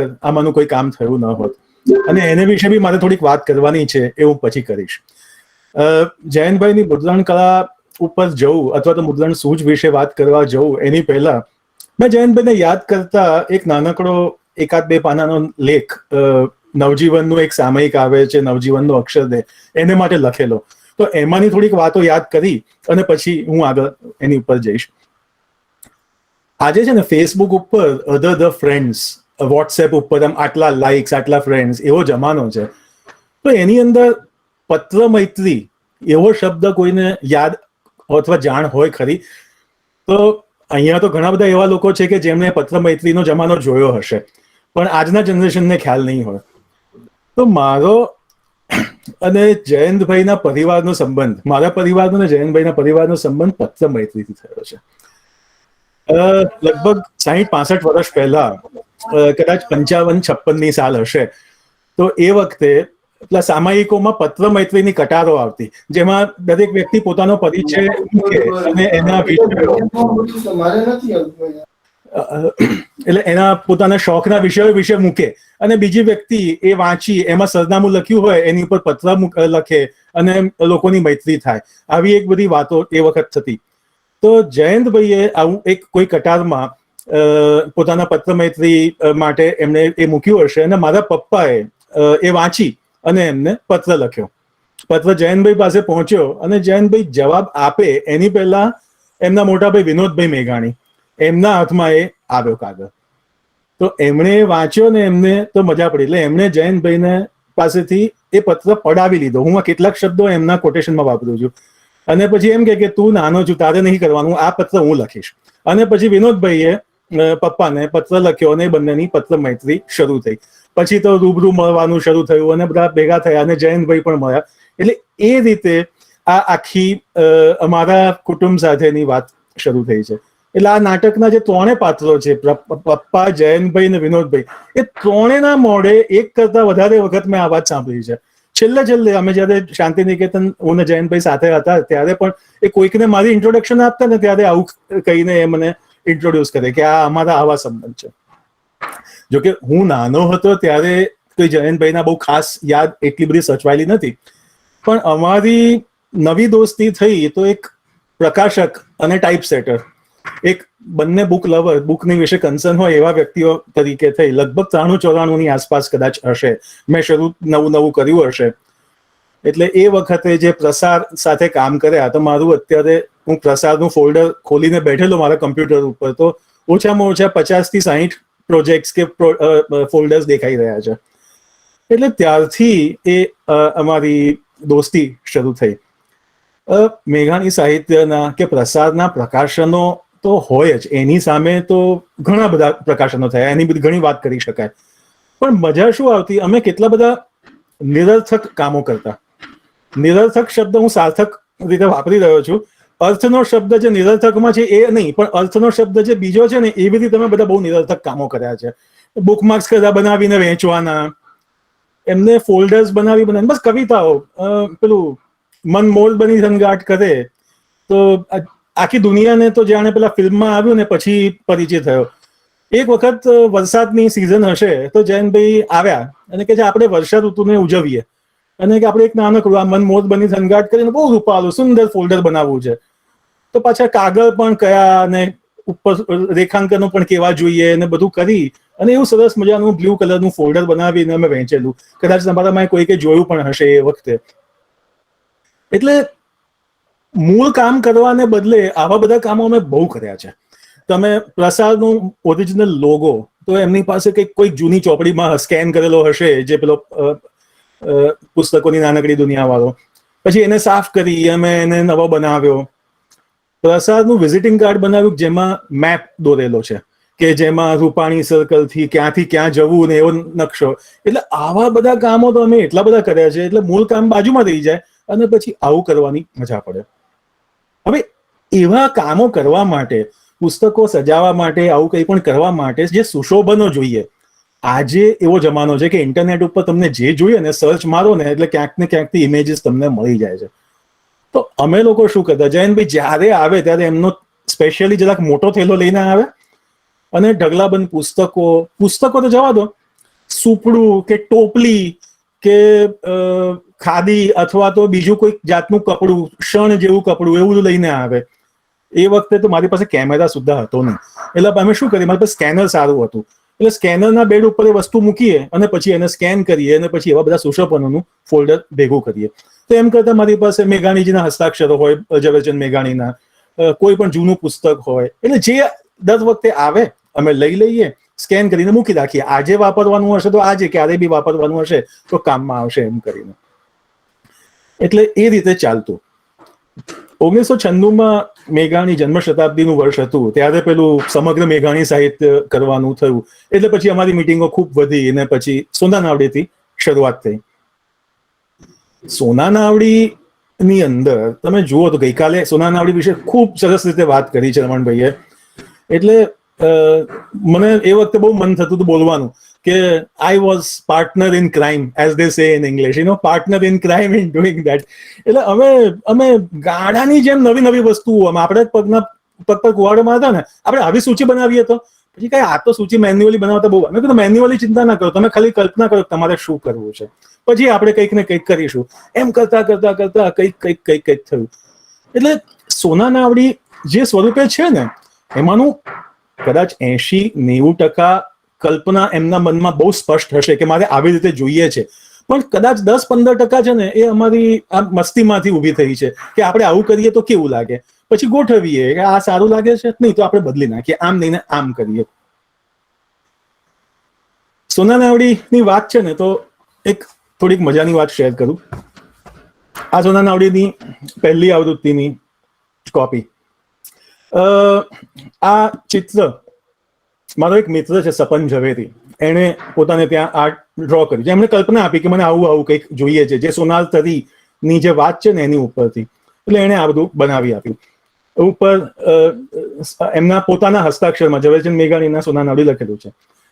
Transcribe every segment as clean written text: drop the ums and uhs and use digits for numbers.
આમાંનું કોઈ કામ થયું ન હોત. અને એને વિશે બી મારે થોડીક વાત કરવાની છે, એ હું પછી કરીશ. જયંતભાઈની મુદ્રણ કળા ઉપર જવું અથવા તો મુદ્રણ સૂઝ વિશે વાત કરવા જવું એની પહેલા મેં જયંતભાઈને યાદ કરતા એક નાનકડો 1-2 પાનાનો લેખ, નવજીવનનું એક સામયિક આવે છે, નવજીવનનો અક્ષરદેહ, એને માટે લખેલો. તો એમાંની થોડીક વાતો યાદ કરી અને પછી હું આગળ એની ઉપર જઈશ. આજે છે ને ફેસબુક ઉપર ધ ફ્રેન્ડ્સ, વોટ્સએપ ઉપર આમ આટલા લાઇક્સ, આટલા ફ્રેન્ડ્સ, એવો જમાનો છે. તો એની અંદર પત્ર મૈત્રી એવો શબ્દ કોઈને યાદ અથવા જાણ હોય ખરી? તો અહીંયા તો ઘણા બધા એવા લોકો છે કે જેમણે પત્ર મૈત્રીનો જમાનો જોયો હશે, પણ આજના જનરેશનને ખ્યાલ નહીં હોય. તો મારો અને જયંતભાઈના પરિવારનો સંબંધ, મારા પરિવારનો અને જયંતભાઈના પરિવારનો સંબંધ પત્ર મૈત્રીથી થયો છે. લગભગ 60-65 વર્ષ પહેલા, કદાચ 55-56ની સાલ હશે. તો એ વખતે પેલા સામાયિકોમાં પત્ર મૈત્રીની કટારો આવતી, જેમાં દરેક વ્યક્તિ પોતાનો પરિચય મૂકે અને એના એટલે એના પોતાના શોખના વિષયો વિશે મૂકે, અને બીજી વ્યક્તિ એ વાંચી એમાં સરનામું લખ્યું હોય એની ઉપર પત્ર લખે અને લોકોની મૈત્રી થાય. આવી એક બધી વાતો એ વખત થતી. તો જયંતભાઈએ આવું એક કોઈ કટારમાં પોતાના પત્ર મૈત્રી માટે એમણે એ મૂક્યું હશે, અને મારા પપ્પાએ એ વાંચી અને એમને પત્ર લખ્યો. પત્ર જયંતભાઈ પાસે પહોંચ્યો અને જયંતભાઈ જવાબ આપે એની પહેલા એમના મોટાભાઈ વિનોદભાઈ મેઘાણી, એમના હાથમાં એ આવ્યો કાગળ. તો એમણે વાંચ્યો ને એમને તો મજા પડી, એટલે એમણે જયંતભાઈને પાસેથી એ પત્ર પડાવી લીધો. હું કેટલાક શબ્દો એમના કોટેશનમાં વાપરું છું. અને પછી એમ કે તું નાનો છું, તારે નહીં કરવાનું, આ પત્ર હું લખીશ. અને પછી વિનોદભાઈએ પપ્પાને પત્ર લખ્યો અને બંનેની પત્ર મૈત્રી શરૂ થઈ. પછી તો રૂબરૂ મળવાનું શરૂ થયું અને બધા ભેગા થયા અને જયંતભાઈ પણ મળ્યા. એટલે એ રીતે આ આખી અમારા કુટુંબ સાથેની વાત શરૂ થઈ છે. એટલે આ નાટકના જે 3 પાત્રો છે, પપ્પા, જયંતભાઈ અને વિનોદભાઈ, એ 3ના મોઢે એક કરતા વધારે વખત મેં આ વાત સાંભળી છે. છેલ્લે અમે જયારે શાંતિ નિકેતન હું ને જયંતભાઈ સાથે હતા ત્યારે પણ એ કોઈકને મારી ઇન્ટ્રોડક્શન આપતા ને ત્યારે આવું કહીને એ મને ઇન્ટ્રોડ્યુસ કરે કે આ અમારા આવા સંબંધ છે. જોકે હું નાનો હતો ત્યારે કોઈ જયંતભાઈના બહુ ખાસ યાદ એટલી બધી સચવાયેલી નથી, પણ અમારી નવી દોસ્તી થઈ તો એક પ્રકાશક અને ટાઈપ સેટર, એક બંને બુક લવર, બુકની વિશે કન્સર્ન હોય એવા વ્યક્તિઓ તરીકે થઈ. લગભગ 93-94ની આસપાસ કદાચ હશે મેં શરૂ નવું કર્યું હશે. એટલે એ વખતે જે પ્રસાર સાથે કામ કર્યા, તો મારું અત્યારે હું પ્રસારનું ફોલ્ડર ખોલીને બેઠેલો મારા કમ્પ્યુટર ઉપર, તો ઓછામાં ઓછા 50 થી 60 પ્રોજેક્ટ્સ કે ફોલ્ડર્સ દેખાઈ રહ્યા છે. એટલે ત્યારથી એ અમારી દોસ્તી શરૂ થઈ. મેઘાણી સાહિત્યના કે પ્રસારના પ્રકાશનો તો હોય જ, એની સામે તો ઘણા બધા પ્રકાશનો થયા, એની બધી ઘણી વાત કરી શકાય. પણ મજા શું આવતી, અમે કેટલા બધા નિરર્થક કામો કરતા. નિરર્થક શબ્દ હું સાર્થક રીતે વાપરી રહ્યો છું. અર્થનો શબ્દ જે નિરર્થકમાં છે એ નહીં, પણ અર્થનો શબ્દ જે બીજો છે ને એવી રીતે તમે બધા બહુ નિરર્થક કામો કર્યા છે. બુકમાર્ક્સ કદા બનાવીને વેચવાના, એમને ફોલ્ડર્સ બનાવી બસ કવિતાઓ, પેલું મન મોલ બની સંગાટ કરે. તો આખી દુનિયાને તો જાણે પેલા ફિલ્મમાં આવ્યું ને પછી પરિચય થયો. એક વખત વરસાદની સિઝન હશે તો જયંતભાઈ આવ્યા અને કે આપણે વર્ષા ઋતુને ઉજવીએ, અને કે આપણે એક નાનકડું આ મન મોલ બની સંગાટ કરીને બહુ રૂપાળું સુંદર ફોલ્ડર બનાવવું છે. તો પાછા કાગળ પણ કયા અને ઉપર રેખાંકનો પણ કેવા જોઈએ ને બધું કરી અને એવું સરસ મજાનું બ્લુ કલરનું ફોલ્ડર બનાવીને અમે વહેંચેલું. કદાચ તમારામાં કોઈકે જોયું પણ હશે એ વખતે. એટલે મૂળ કામ કરવાને બદલે આવા બધા કામો અમે બહુ કર્યા છે. તમે પ્રસારનું ઓરિજિનલ લોગો તો એમની પાસે કોઈક જૂની ચોપડીમાં સ્કેન કરેલો હશે, જે પેલો પુસ્તકોની નાનકડી દુનિયા વાળો. પછી એને સાફ કરી અમે એને નવો બનાવ્યો. પ્રસાદનું વિઝિટિંગ કાર્ડ બનાવ્યું જેમાં મેપ દોરેલો છે કે જેમાં રૂપાણી સર્કલથી ક્યાં જવું ને એવો નકશો. એટલે આવા બધા કામો તો અમે એટલા બધા કર્યા છે. એટલે મૂળ કામ બાજુમાં રહી જાય અને પછી આવું કરવાની મજા પડે. હવે એવા કામો કરવા માટે, પુસ્તકો સજાવવા માટે, આવું કંઈ પણ કરવા માટે જે સુશોભનો જોઈએ. આજે એવો જમાનો છે કે ઇન્ટરનેટ ઉપર તમને જે જોઈએ ને સર્ચ મારો ને એટલે ક્યાંક ને ક્યાંકથી ઇમેજીસ તમને મળી જાય છે. તો અમે લોકો શું કરતા, જયંતભાઈ જ્યારે આવે ત્યારે એમનો સ્પેશિયલી જરાક મોટો થેલો લઈને આવે અને ઢગલાબંધ પુસ્તકો તો જવા દો, સુપડું કે ટોપલી કે ખાદી અથવા તો બીજું કોઈ જાતનું કપડું, શણ જેવું કપડું એવું બધું લઈને આવે. એ વખતે તો મારી પાસે કેમેરા સુદ્ધા હતો નહીં, એટલે અમે શું કરીએ, મારી પાસે સ્કેનર સારું હતું, એટલે સ્કેનરના બેડ ઉપર એ વસ્તુ મૂકીએ અને પછી એને સ્કેન કરીએ અને પછી એવા બધા સુશોભનોનું ફોલ્ડર ભેગું કરીએ. તો એમ કરતા મારી પાસે મેઘાણીજીના હસ્તાક્ષરો હોય, ઝવેરચંદ મેઘાણીના, કોઈ પણ જૂનું પુસ્તક હોય, એટલે જે દર વખતે આવે અમે લઈ લઈએ, સ્કેન કરીને મૂકી રાખીએ. આજે વાપરવાનું હશે તો આજે, ક્યારે બી વાપરવાનું હશે તો કામમાં આવશે એમ કરીને. એટલે એ રીતે ચાલતું. 1996માં મેઘાણી જન્મ શતાબ્દીનું વર્ષ હતું, ત્યારે પેલું સમગ્ર મેઘાણી સાહિત્ય કરવાનું થયું. એટલે પછી અમારી મિટિંગો ખૂબ વધી અને પછી સોના નાવડીથી શરૂઆત થઈ. સોના નાવડી ની અંદર તમે જુઓ તો ગઈકાલે સોના નાવડી વિશે ખૂબ સરસ રીતે વાત કરી છે રમણભાઈએ. એટલે મને એ વખતે બહુ મન થતું હતું બોલવાનું કે I was partner in crime, as દે સે in English, partner in crime in doing that. એટલે અમે ગાડાની જેમ નવી નવી વસ્તુઓ, આપણે પગ પર કુવાડો મારતા ને, આપણે આવી સૂચિ બનાવીએ તો પછી કઈ, આ તો સૂચિ મેન્યુઅલી બનાવતા બહુ, મેં કીધું મેન્યુઅલી ચિંતા ના કરો, તમે ખાલી કલ્પના કરો તમારે શું કરવું છે, પછી આપણે કંઈક ને કંઈક કરીશું. એમ કરતા કરતા કરતા કંઈક થયું. એટલે સોના નાવડી જે સ્વરૂપે છે ને, એમાંનું કદાચ 80-90% કલ્પના એમના મનમાં બહુ સ્પષ્ટ હશે કે મારે આવી રીતે જોઈએ છે, પણ કદાચ 10-15% છે ને એ અમારી આ મસ્તીમાંથી ઊભી થઈ છે કે આપણે આવું કરીએ તો કેવું લાગે, પછી ગોઠવીએ કે આ સારું લાગે છે, નહીં તો આપણે બદલી નાખીએ, આમ નહીં ને આમ કરીએ. સોના નાવડીની વાત છે ને તો એક થોડીક મજાની વાત શેર કરું. આ સોના નાવડીની પહેલી આવૃત્તિની કોપી. આ ચિત્ર મારો એક મિત્ર છે સપન ઝવેરી, એણે પોતાને ત્યાં આર્ટ ડ્રો કરી છે. એમણે કલ્પના આપી કે મને આવું કંઈક જોઈએ છે, જે સોનાર તરીની જે વાત છે ને એની ઉપરથી. એટલે એણે આ બધું બનાવી આપ્યું. ઉપર એમના પોતાના હસ્તાક્ષરમાં ઝવેરચંદ મેઘાણીના સોના નાવડી લખેલું છે.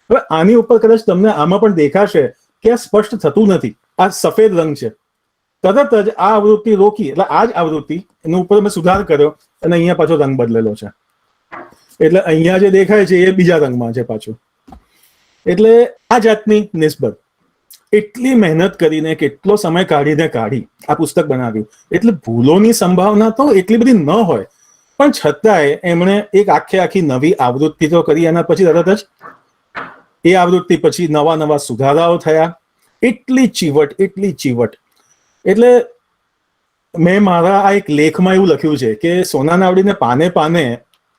હવે આની ઉપર કદાચ તમને આમાં પણ દેખાશે કે આ સ્પષ્ટ થતું નથી, આ સફેદ રંગ છે. તરત જ આ આવૃત્તિ રોકી, એટલે આ જ આવૃત્તિ એના ઉપર મેં સુધાર કર્યો અને અહીંયા પાછો રંગ બદલેલો છે. એટલે અહીંયા જે દેખાય છે એ બીજા રંગમાં છે પાછું. એટલે આ જાતની નિસ્બત એટલી મહેનત કરીને, કેટલો સમય કાઢી આ પુસ્તક બનાવ્યું. એટલે ભૂલોની સંભાવના તો એટલી બધી ન હોય, પણ છતાંય એમણે એક આખી નવી આવૃત્તિ તો કરી. એના પછી તરત જ એ આવૃત્તિ પછી નવા સુધારાઓ થયા. એટલી ચીવટ. એટલે મેં મારા આ એક લેખમાં એવું લખ્યું છે કે સોના નાવડીને પાને પાને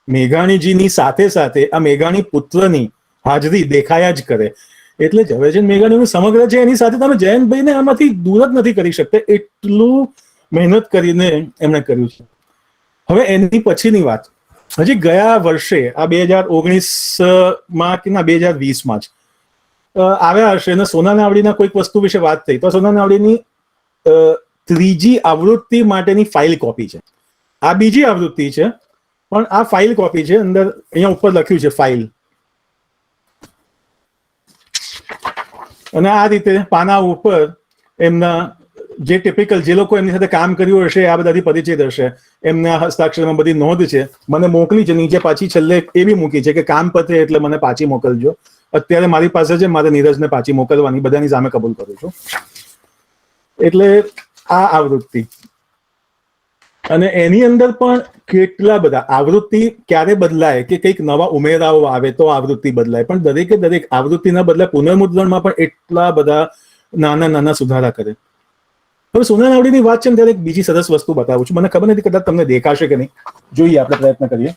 મેઘાણીજીની સાથે સાથે આ મેઘાણી પુત્રની હાજરી દેખાયા જ કરે. એટલે ઝવેરચંદ મેઘાણીનું સમગ્ર છે એની સાથે તમે જયંતભાઈને આમાંથી દૂર જ નથી કરી શકતા, એટલું મહેનત કરીને એમણે કર્યું છે. હવે એની પછીની વાત, હજી ગયા વર્ષે આ 2019માં કે ના 2020માં જ આવ્યા હશે અને સોના નાવડીના કોઈક વસ્તુ વિશે વાત થઈ, તો સોના નાવડીની ત્રીજી આવૃત્તિ માટેની ફાઇલ કોપી છે. આ બીજી આવૃત્તિ છે પણ આ ફાઇલ કોપી છે. અંદર અહીંયા ઉપર લખ્યું છે ફાઇલ, અને આ રીતે પાના ઉપર એમના જે ટિપિકલ જે લોકો એમની સાથે કામ કર્યું હશે આ બધાથી પરિચિત હશે. એમના હસ્તાક્ષરમાં બધી નોંધ છે, મને મોકલી છે. નીચે પાછી છેલ્લે એ બી મૂકી છે કે કામ પતે એટલે મને પાછી મોકલજો. અત્યારે મારી પાસે છે, મારે નીરજને પાછી મોકલવાની, બધાની સામે કબૂલ કરું છું. એટલે આ આવૃત્તિ, અને એની અંદર પણ કેટલા બધા આવૃત્તિ ક્યારે બદલાય કે કંઈક નવા ઉમેરાઓ આવે તો આવૃત્તિ બદલાય, પણ દરેક આવૃત્તિ ના બદલાય. પુનર્મુદ્રણમાં પણ એટલા બધા નાના સુધારા કરે. હવે સોના નાવડીની વાત છે ને ત્યારે એક બીજી સરસ વસ્તુ બતાવું છું. મને ખબર નથી કદાચ તમને દેખાશે કે નહીં, જોઈએ, આપણે પ્રયત્ન કરીએ.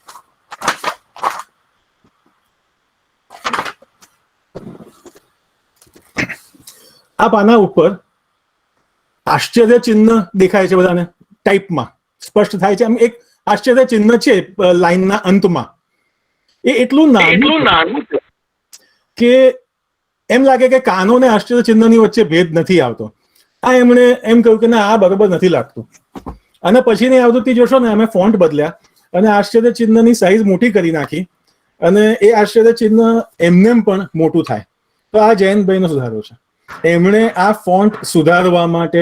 આ પાના ઉપર આશ્ચર્ય ચિહ્ન દેખાય છે બધાને, ટાઈપમાં સ્પષ્ટ થાય છે. આમ એક આશ્ચર્ય ચિહ્ન છે લાઈનના અંતમાં. એ એટલું નાનું કે એમ લાગે કે કાનો ને આશ્ચર્ય ચિહ્નની વચ્ચે ભેદ નથી આવતો. આ એમણે એમ કહ્યું કે ના, આ બરોબર નથી લાગતું. અને પછીની આવૃત્તિ જોશો ને, અમે ફોન્ટ બદલ્યા અને આશ્ચર્ય ચિહ્નની સાઈઝ મોટી કરી નાખી, અને એ આશ્ચર્ય ચિહ્ન એમનેમ પણ મોટું થાય. તો આ જયંતભાઈનો સુધારો છે. એમણે આ ફોન્ટ સુધારવા માટે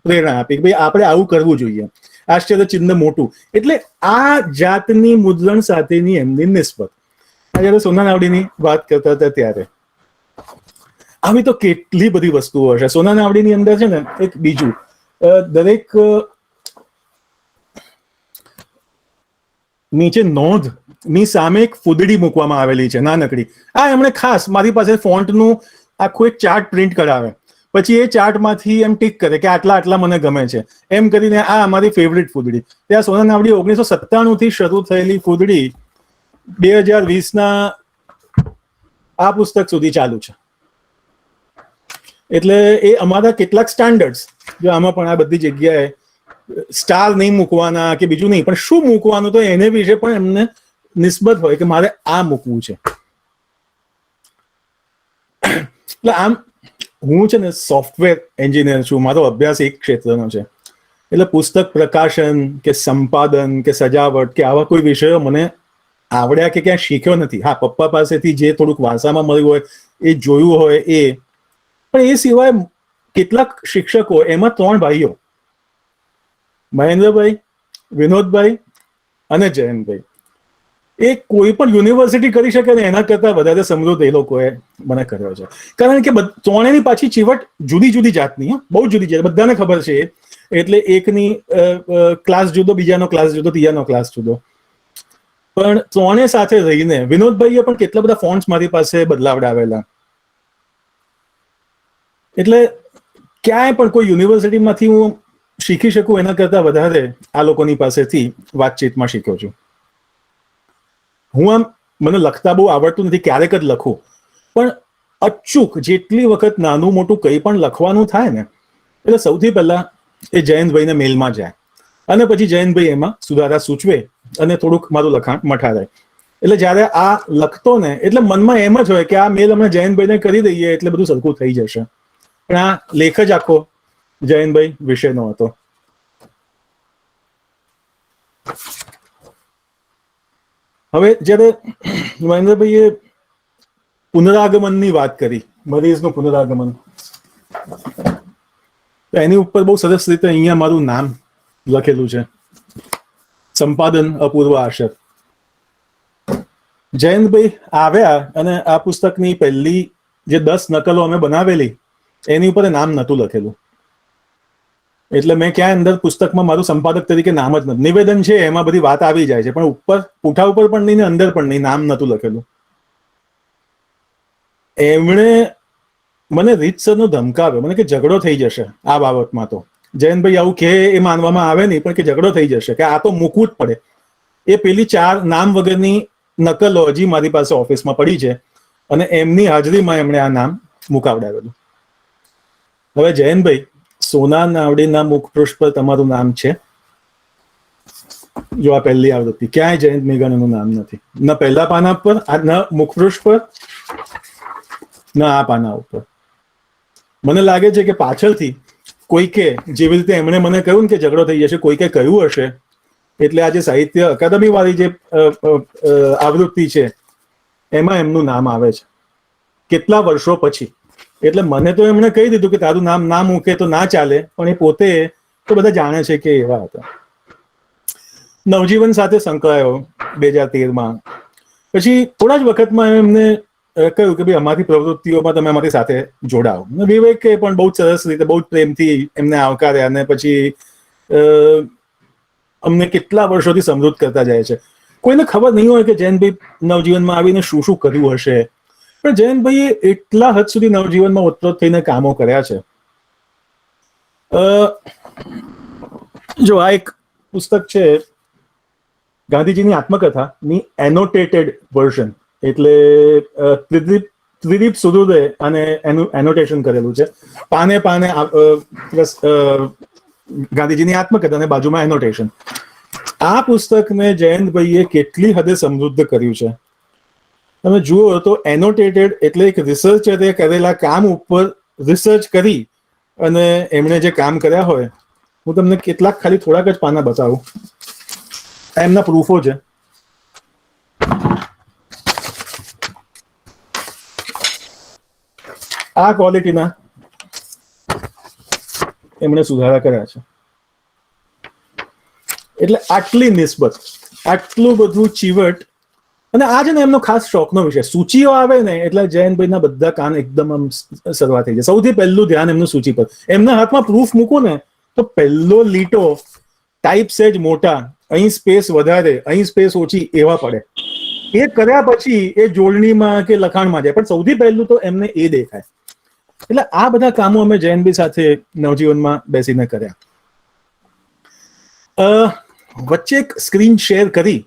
પ્રેરણા આપી કે ભાઈ આપણે આવું કરવું જોઈએ, આશ્ચર્ય ચિહ્ન મોટું. એટલે આ જાતની મુદ્રણ સાથેની એમની નિસ્બત. જયારે સોના નાવડીની વાત કરતા હતા ત્યારે આવી તો કેટલી બધી વસ્તુઓ હશે. સોના નાવડીની અંદર છે ને એક બીજું, દરેક નીચે નોંધ ની સામે એક ફૂદડી મૂકવામાં આવેલી છે નાનકડી. આ એમણે ખાસ મારી પાસે ફોન્ટનું આખું એક ચાર્ટ પ્રિન્ટ કરાવે, પછી એ ચાર્ટમાંથી એમ ટીક કરે કે આટલા આટલા મને ગમે છે એમ કરીને આ અમારી ફેવરિટ ફૂદડી. ત્યાં સોના નાવડી 1997 થી શરૂ થયેલી ફૂદડી 2020ના આ પુસ્તક સુધી ચાલુ છે. એટલે એ અમારા કેટલાક સ્ટાન્ડર્ડ્સ, જો આમાં પણ આ બધી જગ્યાએ સ્ટાર નહીં મૂકવાના કે બીજું નહીં, પણ શું મૂકવાનું તો એને વિશે પણ એમને નિસ્બત હોય કે મારે આ મૂકવું છે. એટલે આમ હું છે ને સોફ્ટવેર એન્જિનિયર છું, મારો અભ્યાસ એક ક્ષેત્રનો છે. એટલે પુસ્તક પ્રકાશન કે સંપાદન કે સજાવટ કે આવા કોઈ વિષયો મને આવડ્યા કે ક્યાં શીખ્યો નથી. હા, પપ્પા પાસેથી જે થોડુંક વારસામાં મળ્યું હોય એ જોયું હોય એ, પણ એ સિવાય કેટલાક શિક્ષકો, એમાં 3 ભાઈઓ, મહેન્દ્રભાઈ, વિનોદભાઈ અને જયંતભાઈ, એ કોઈ પણ યુનિવર્સિટી કરી શકે ને એના કરતા વધારે સમૃદ્ધ એ લોકોએ મને કર્યો છે. કારણ કે ત્રણેયની પાછી ચીવટ જુદી જુદી જાતની, બહુ જુદી છે, બધાને ખબર છે. એટલે એકની ક્લાસ જુદો, બીજાનો ક્લાસ જુદો, ત્રીજાનો ક્લાસ જુદો, પણ ત્રણે સાથે રહીને વિનોદભાઈએ પણ કેટલા બધા ફોન્ટ્સ મારી પાસે બદલાવડાવેલા. એટલે ક્યાંય પણ કોઈ યુનિવર્સિટીમાંથી હું શીખી શકું એના કરતા વધારે આ લોકોની પાસેથી વાતચીતમાં શીખ્યો છું. હું આમ, મને લખતા બહુ આવડતું નથી, ક્યારેક જ લખું, પણ અચૂક જેટલી વખત નાનું મોટું કંઈ પણ લખવાનું થાય ને, એટલે સૌથી પહેલા એ જયંતભાઈને મેલમાં જાય અને પછી જયંતભાઈ એમાં સુધારા સૂચવે અને થોડુંક મારું લખાણ મઠારે. એટલે જ્યારે આ લખતો ને એટલે મનમાં એમ જ હોય કે આ મેલ અમે જયંતભાઈને કરી દઈએ એટલે બધું સરખું થઈ જશે. પણ આ લેખ જ આખો જયંતભાઈ વિશેનો હતો. હવે જ્યારે મહેન્દ્રભાઈએ પુનરાગમનની વાત કરી, મરીઝનું પુનરાગમન, તો એની ઉપર બહુ સરસ રીતે અહીંયા મારું નામ લખેલું છે, સંપાદન અપૂર્વ આશર. જયંતભાઈ આવ્યા અને આ પુસ્તકની પહેલી જે 10 નકલો અમે બનાવેલી એની ઉપર નામ નહોતું લખેલું. એટલે મેં ક્યાં અંદર પુસ્તકમાં મારું સંપાદક તરીકે નામ જ નથી. નિવેદન છે એમાં બધી વાત આવી જાય છે, પણ ઉપર પૂઠા ઉપર પણ નહીં ને અંદર પણ નહીં, નામ નહોતું લખેલું. એમણે મને રીતસરનો ધમકાવ્યો, મને કે ઝઘડો થઈ જશે આ બાબતમાં. તો જયંતભાઈ આવું કે એ માનવામાં આવે નહીં, પણ કે ઝઘડો થઈ જશે, કે આ તો મૂકવું જ પડે. એ પેલી 4 નામ વગરની નકલો હજી મારી પાસે ઓફિસમાં પડી છે અને એમની હાજરીમાં એમણે આ નામ મુકાવડાવેલું. હવે જયંતભાઈ, સોના નાવડીના મુખપૃષ્ઠ પર તમારું નામ છે. જો આ પહેલી આવૃત્તિ, ક્યાંય જયંત મેઘાણીનું નામ નથી, ન પહેલા પાના પર, ન મુખપૃષ્ઠ પર, ન આ પાના ઉપર. મને લાગે છે કે પાછળથી કોઈકે, જેવી રીતે એમણે મને કહ્યું કે ઝઘડો થઈ જશે, કોઈકે કહ્યું હશે, એટલે આ જે સાહિત્ય અકાદમી વાળી જે આવૃત્તિ છે એમાં એમનું નામ આવે છે કેટલા વર્ષો પછી. એટલે મને તો એમણે કહી દીધું કે તારું નામ ના મૂકે તો ના ચાલે, પણ એ પોતે તો બધા જાણે છે કે એવા હતા. નવજીવન સાથે સંકળાયો 2013માં. પછી થોડા જ વખતમાં એમને કહ્યું કે ભાઈ અમારી પ્રવૃત્તિઓમાં તમે અમારી સાથે જોડાઓ. વિવેકે પણ બહુ સરસ રીતે, બહુ પ્રેમથી એમને આવકાર્યા અને પછી અમને કેટલા વર્ષોથી સમૃદ્ધ કરતા જાય છે. કોઈને ખબર નહીં હોય કે જયંતભાઈ નવજીવનમાં આવીને શું શું કર્યું હશે, પણ જયંતભાઈએ એટલા હદ સુધી નવજીવનમાં ઓતપ્રોત થઈને કામો કર્યા છે. જો આ એક પુસ્તક છે ગાંધીજીની આત્મકથાની એનોટેટેડ વર્ઝન, એટલે ત્રિદીપ સુદુદે અને એનું એનોટેશન કરેલું છે. પાને પાને ગાંધીજીની આત્મકથા અને બાજુમાં એનોટેશન. આ પુસ્તકને જયંતભાઈએ કેટલી હદે સમૃદ્ધ કર્યું છે તમે જુઓ તો. એનોટેટેડ એટલે એક રિસર્ચરે કરેલા કામ ઉપર રિસર્ચ કરી અને એમણે જે કામ કર્યા હોય, હું તમને કેટલાક ખાલી થોડાક જ પાના બતાવું. એમના પ્રૂફો છે. આ ક્વોલિટીના એમણે સુધારા કર્યા છે. એટલે આટલી નિસ્બત, આટલું બધું ચીવટ અને આ છે ને એમનો ખાસ શોખનો વિષય. સૂચિઓ આવે ને એટલે જયંતભાઈના બધા કાન એકદમ આમ સરવા થઈ જાય. સૌથી પહેલું ધ્યાન એમનું સૂચિ પર. એમના હાથમાં પ્રૂફ મૂકું ને તો પહેલો લીટો ટાઈપ સેજ મોટા, અહીં સ્પેસ વધારે, અહીં સ્પેસ ઓછી એવા પડે. એ કર્યા પછી એ જોડણીમાં કે લખાણમાં જાય, પણ સૌથી પહેલું તો એમને એ દેખાય. એટલે આ બધા કામો અમે જયંતભાઈ સાથે નવજીવનમાં બેસીને કર્યા. વચ્ચે એક સ્ક્રીન શેર કરી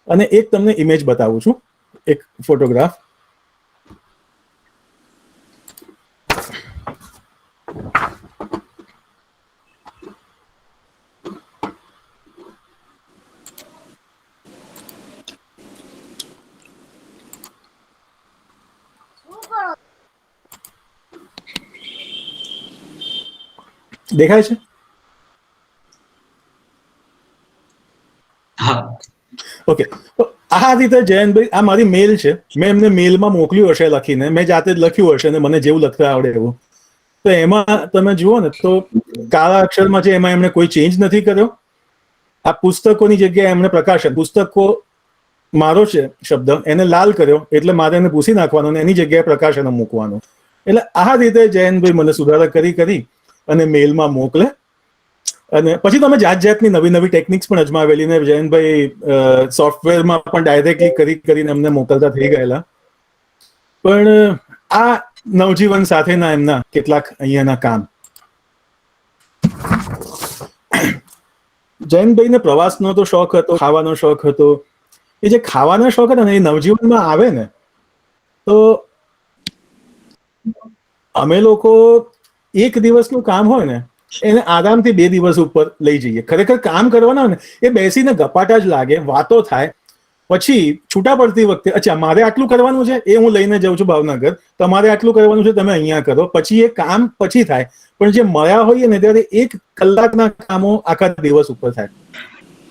અને એક તમને ઇમેજ બતાવું છું, એક ફોટોગ્રાફ. દેખાય છે? ઓકે, તો આ રીતે જયંતભાઈ, આ મારી મેલ છે, મેં એમને મેલમાં મોકલ્યું હશે લખીને, મેં જાતે જ લખ્યું હશે ને મને જેવું લખતા આવડે એવું. તો એમાં તમે જુઓ ને તો કાળા અક્ષરમાં છે, એમાં એમણે કોઈ ચેન્જ નથી કર્યો. આ પુસ્તકોની જગ્યાએ એમણે પ્રકાશન, પુસ્તકો મારો છે શબ્દ, એને લાલ કર્યો એટલે મારે એને ભૂસી નાખવાનો અને એની જગ્યાએ પ્રકાશન મૂકવાનું. એટલે આ રીતે જયંતભાઈ મને સુધારા કરી અને મેલમાં મોકલે. અને પછી તમે જાત જાતની નવી નવી ટેકનિક્સ પણ અજમાવેલી ને જયંતભાઈ સોફ્ટવેરમાં પણ ડાયરેક્ટલી કરીને એમને મોકલતા થઈ ગયેલા. પણ આ નવજીવન સાથેના એમના કેટલાક અહીંયાના કામ. જયંતભાઈને પ્રવાસનો તો શોખ હતો, ખાવાનો શોખ હતો. એ જે ખાવાના શોખ હતા ને એ નવજીવનમાં આવે ને તો અમે લોકો એક દિવસનું કામ હોય ને એને આરામથી 2 દિવસ ઉપર લઈ જઈએ. ખરેખર કામ કરવાના હોય ને એ બેસીને ગપાટા જ લાગે, વાતો થાય. પછી છૂટા પડતી વખતે અચ્છા મારે આટલું કરવાનું છે એ હું લઈને જાઉં છું ભાવનગર, તમારે આટલું કરવાનું છે તમે અહીંયા કરો. પછી એ કામ પછી થાય, પણ જે મળ્યા હોઈએ ને ત્યારે 1 કલાકના કામો આખા દિવસ ઉપર થાય.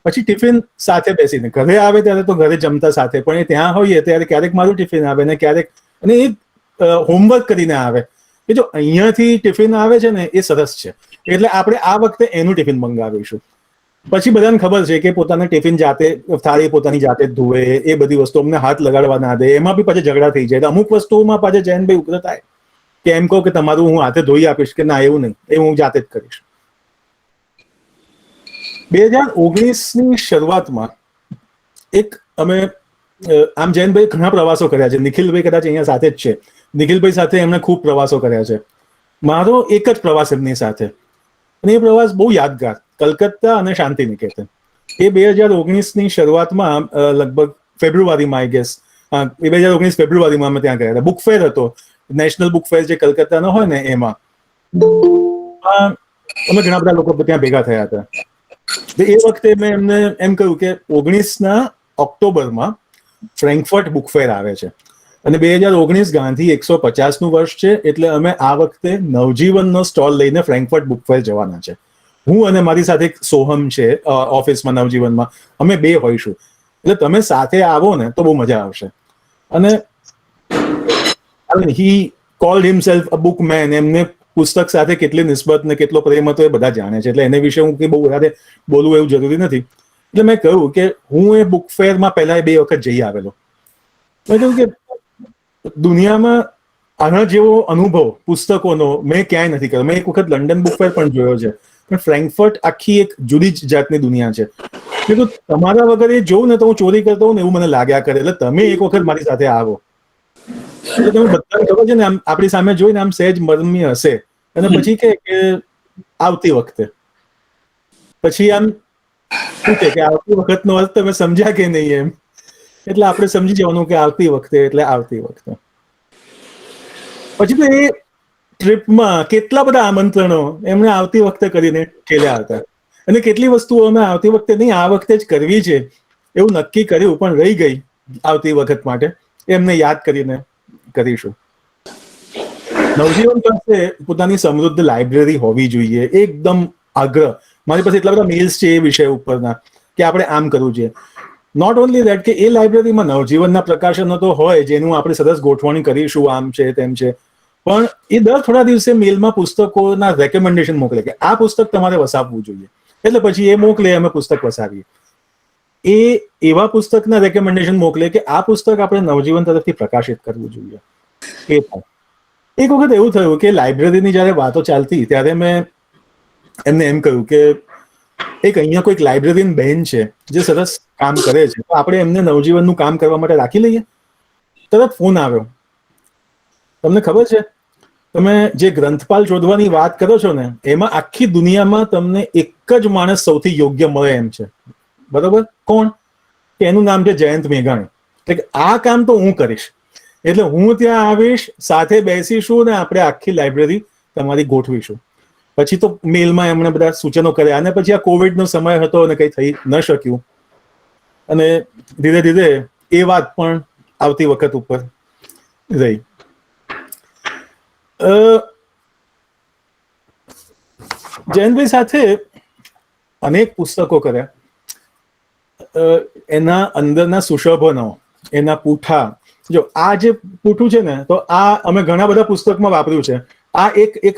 પછી ટિફિન સાથે બેસીને, ઘરે આવે ત્યારે તો ઘરે જમતા સાથે, પણ એ ત્યાં હોઈએ ત્યારે ક્યારેક મારું ટિફિન આવે ને ક્યારેક, અને એ હોમવર્ક કરીને આવે કે જો અહીંયાથી ટિફિન આવે છે ને એ સરસ છે એટલે આપણે આ વખતે એનું ટિફિન મંગાવીશું. પછી બધાને ખબર છે કે પોતાના ટિફિન જાતે, થાળી પોતાની જાતે જ ધોવે, એ બધી વસ્તુ અમને હાથ લગાડવા ના દે. એમાં બી પાછા ઝઘડા થઈ જાય. અમુક વસ્તુઓમાં પાછા જયંતભાઈ ઉગ્ર થાય કે એમ કહો કે તમારું હું હાથે ધોઈ આપીશ, કે ના એવું નહીં, એ હું જાતે જ કરીશ. 2019ની શરૂઆતમાં એક અમે આમ જયંતભાઈ ઘણા પ્રવાસો કર્યા છે. નિખિલભાઈ કદાચ અહીંયા સાથે જ છે. નિખિલભાઈ સાથે એમણે ખૂબ પ્રવાસો કર્યા છે. મારો એક જ પ્રવાસ એમની સાથે, અને એ પ્રવાસ બહુ યાદગાર, કલકત્તા અને શાંતિ નિકેતન. એ 2019ની શરૂઆતમાં લગભગ ફેબ્રુઆરીમાં આઈ ગેસ, એ 2019 ફેબ્રુઆરીમાં અમે ત્યાં ગયા હતા. બુક ફેર હતો, નેશનલ બુક ફેર જે કલકત્તાનો હોય ને એમાં અમે ઘણા બધા લોકો ત્યાં ભેગા થયા હતા. એ વખતે મેં એમને એમ કહ્યું કે 19ના ઓક્ટોબરમાં ફ્રેન્કફર્ટ બુક ફેર આવે છે અને 2019 ગાંધી 150નું વર્ષ છે, એટલે અમે આ વખતે નવજીવનનો સ્ટોલ લઈને ફ્રેન્કફર્ટ બુક ફેર જવાના છે. હું અને મારી સાથે એક સોહમ છે ઓફિસમાં નવજીવનમાં, અમે 2 હોઈશું. એટલે તમે સાથે આવો ને તો બહુ મજા આવશે. અને he called himself a book man. એમને પુસ્તક સાથે કેટલી નિસ્બત ને કેટલો પ્રેમ હતો એ બધા જાણે છે, એટલે એને વિશે હું બહુ વધારે બોલવું એવું જરૂરી નથી. એટલે મેં કહ્યું કે હું એ બુક ફેરમાં પહેલા 2 વખત જઈ આવેલો. મેં કહ્યું કે દુનિયામાં આના જેવો અનુભવ પુસ્તકોનો મેં ક્યાંય નથી કર્યો. મેં એક વખત લંડન બુક ફેર પણ જોયો છે, પણ ફ્રેન્કફર્ટ આખી એક જુદી જ જાતની દુનિયા છે. એટલે તમારા વગર એ જોઉં ને તો હું ચોરી કરતો હોઉં ને એવું મને લાગ્યા કરે. એટલે તમે એક વખત મારી સાથે આવો. એટલે તમે બધાને ખબર છે ને, આમ આપણી સામે જોઈને આમ સહેજ મરમી હશે અને પછી કે આવતી વખતે, પછી આમ પૂછે કે આવતી વખતનો અર્થ તમે સમજ્યા કે નહીં એમ. એટલે આપણે સમજી જવાનું કે આવતી વખતે એટલે આવતી વખતે. પછી તો એ ટ્રીપમાં કેટલા બધા આમંત્રણો એમણે આવતી વખતે કરીને ઠેલ્યા હતા, અને કેટલી વસ્તુઓ અમે આવતી વખતે નહીં આ વખતે જ કરવી છે એવું નક્કી કર્યું, પણ રહી ગઈ આવતી વખત માટે. એમને યાદ કરીને કરીશું. નવજીવન પાસે પોતાની સમૃદ્ધ લાઇબ્રેરી હોવી જોઈએ, એકદમ આગ્રહ. મારી પાસે એટલા બધા મેલ્સ છે એ વિષય ઉપરના કે આપણે આમ કરવું જોઈએ. નોટ ઓનલી દેટ કે એ લાઇબ્રેરીમાં નવજીવનના પ્રકાશનો તો હોય જેનું આપણે સરસ ગોઠવણી કરીશું, આમ છે તેમ છે, પણ એ દર થોડા દિવસે મેલમાં પુસ્તકોના રેકમેન્ડેશન મોકલે કે આ પુસ્તક તમારે વસાવવું જોઈએ. એટલે પછી એ મોકલે, અમે પુસ્તક વસાવીએ. એ એવા પુસ્તકના રેકમેન્ડેશન મોકલે કે આ પુસ્તક આપણે નવજીવન તરફથી પ્રકાશિત કરવું જોઈએ. એ થાય. એક વખત એવું થયું કે લાઇબ્રેરીની જયારે વાતો ચાલતી ત્યારે મેં એમને એમ કહ્યું કે એક અહીંયા કોઈક લાઇબ્રેરીન બહેન છે જે સરસ કામ કરે છે, તો આપણે એમને નવજીવનનું કામ કરવા માટે રાખી લઈએ. તરત ફોન આવ્યો. તમને ખબર છે, તમે જે ગ્રંથપાલ શોધવાની વાત કરો છો ને, એમાં આખી દુનિયામાં તમને એક જ માણસ સૌથી યોગ્ય મળે એમ છે. બરોબર? કોણ? કે એનું નામ છે જયંત મેઘાણી. એટલે આ કામ તો હું કરીશ. એટલે હું ત્યાં આવીશ, સાથે બેસીશું ને આપણે આખી લાઇબ્રેરી તમારી ગોઠવીશું. પછી તો મેલમાં એમણે બધા સૂચનો કર્યા, અને પછી આ કોવિડનો સમય હતો અને કંઈ થઈ ન શક્યું, અને ધીરે ધીરે એ વાત પણ આવતી વખત ઉપર રહી. જયંતભાઈ સાથે અનેક પુસ્તકો કર્યા. એના અંદરના સુશોભનો, એના પૂઠા, જો આ જે પૂઠું છે ને, તો આ અમે ઘણા બધા પુસ્તકમાં વાપર્યું છે. આ એક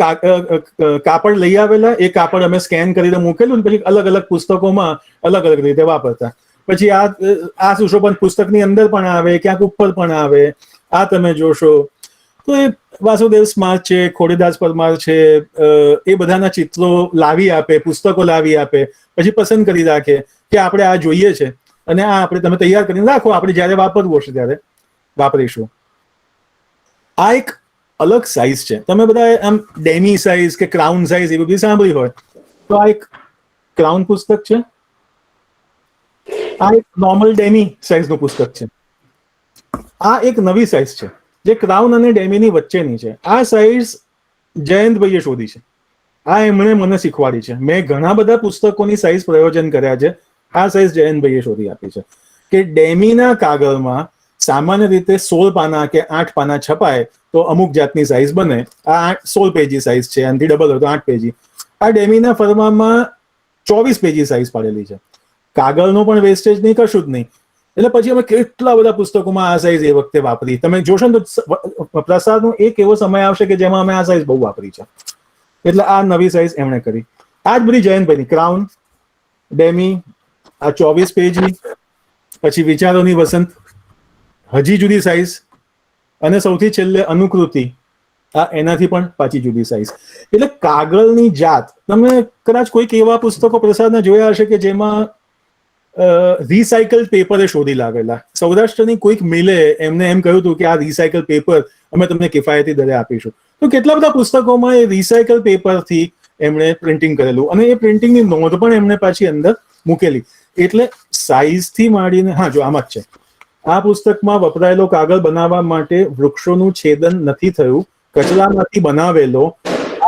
કાપડ લઈ આવેલા, એ કાપડ અમે સ્કેન કરીને મૂકેલું, પછી અલગ અલગ પુસ્તકોમાં અલગ અલગ રીતે વાપરતા. પછી આ સુશોભન પુસ્તકની અંદર પણ આવે, ક્યાંક ઉપર પણ આવે. આ તમે જોશો તો એ વાસુદેવ સ્માર્ટ છે, ખોડીદાસ પરમાર છે, એ બધાના ચિત્રો લાવી આપે, પુસ્તકો લાવી આપે, પછી પસંદ કરી રાખે કે આપણે આ જોઈએ છે અને આ આપણે તમે તૈયાર કરીને રાખો, આપણે જ્યારે વાપરવું હશે ત્યારે વાપરીશું. આ એક અલગ સાઇઝ છે. તમે બધા આમ ડેમી સાઇઝ કે ક્રાઉન સાઇઝ એ બધી સાંભળી હોય, તો આ એક ક્રાઉન પુસ્તક છે. આ એક નોર્મલ ડેમી સાઇઝનું પુસ્તક છે. આ એક નવી સાઇઝ છે જે ક્રાઉન અને ડેમીની વચ્ચેની છે. આ સાઇઝ જયંતભાઈએ શોધી છે. આ એમણે મને શીખવાડી છે. મેં ઘણા બધા પુસ્તકોની સાઇઝ પ્રયોજન કર્યા છે. આ સાઇઝ જયંતભાઈએ શોધી આપી છે કે ડેમીના કાગળમાં સામાન્ય રીતે 16 પાના કે 8 પાના છપાય તો અમુક જાતની સાઇઝ બને. આ 16 પેજી સાઇઝ છે, આનાથી ડબલ હોય તો 8 પેજી. આ ડેમીના ફરમામાં 24 પેજી સાઇઝ પાડેલી છે. કાગળનો પણ વેસ્ટેજ નહીં, કશું જ નહીં. એટલે પછી અમે કેટલા બધા પુસ્તકોમાં આ સાઇઝ એ વખતે વાપરી. તમે જોશો ને તો પ્રસાદનો એક એવો સમય આવશે કે જેમાં અમે આ સાઇઝ બહુ વાપરી છે. એટલે આ નવી સાઇઝ એમણે કરી. આ જ બધી જયંતભાઈની ક્રાઉન, ડેમી, આ 24 પેજની, પછી વિચારોની વસંત, હજી જુદી સાઇઝ, અને સૌથી છેલ્લે અનુકૃતિ. આ એનાથી પણ પાછી જુદી સાઇઝ. એટલે કાગળની જાત, તમે કદાચ કોઈક એવા પુસ્તકો પ્રસાદના જોયા હશે કે જેમાં રિસાયકલ પેપરે શોધી લાવેલા. સૌરાષ્ટ્રની કોઈક મિલે એમને એમ કહ્યું હતું કે આ રિસાયકલ પેપર અમે તમને કિફાયતી દરે આપીશું. તો કેટલા બધા પુસ્તકોમાં એ રિસાયકલ પેપરથી એમણે પ્રિન્ટિંગ કરેલું, અને એ પ્રિન્ટિંગની નોંધ પણ એમણે પાછી અંદર મૂકેલી. એટલે સાઇઝથી માંડીને, હા જો આમાં જ છે, આ પુસ્તકમાં વપરાયેલો કાગળ બનાવવા માટે વૃક્ષોનું છેદન નથી થયું, કચરામાંથી બનાવેલો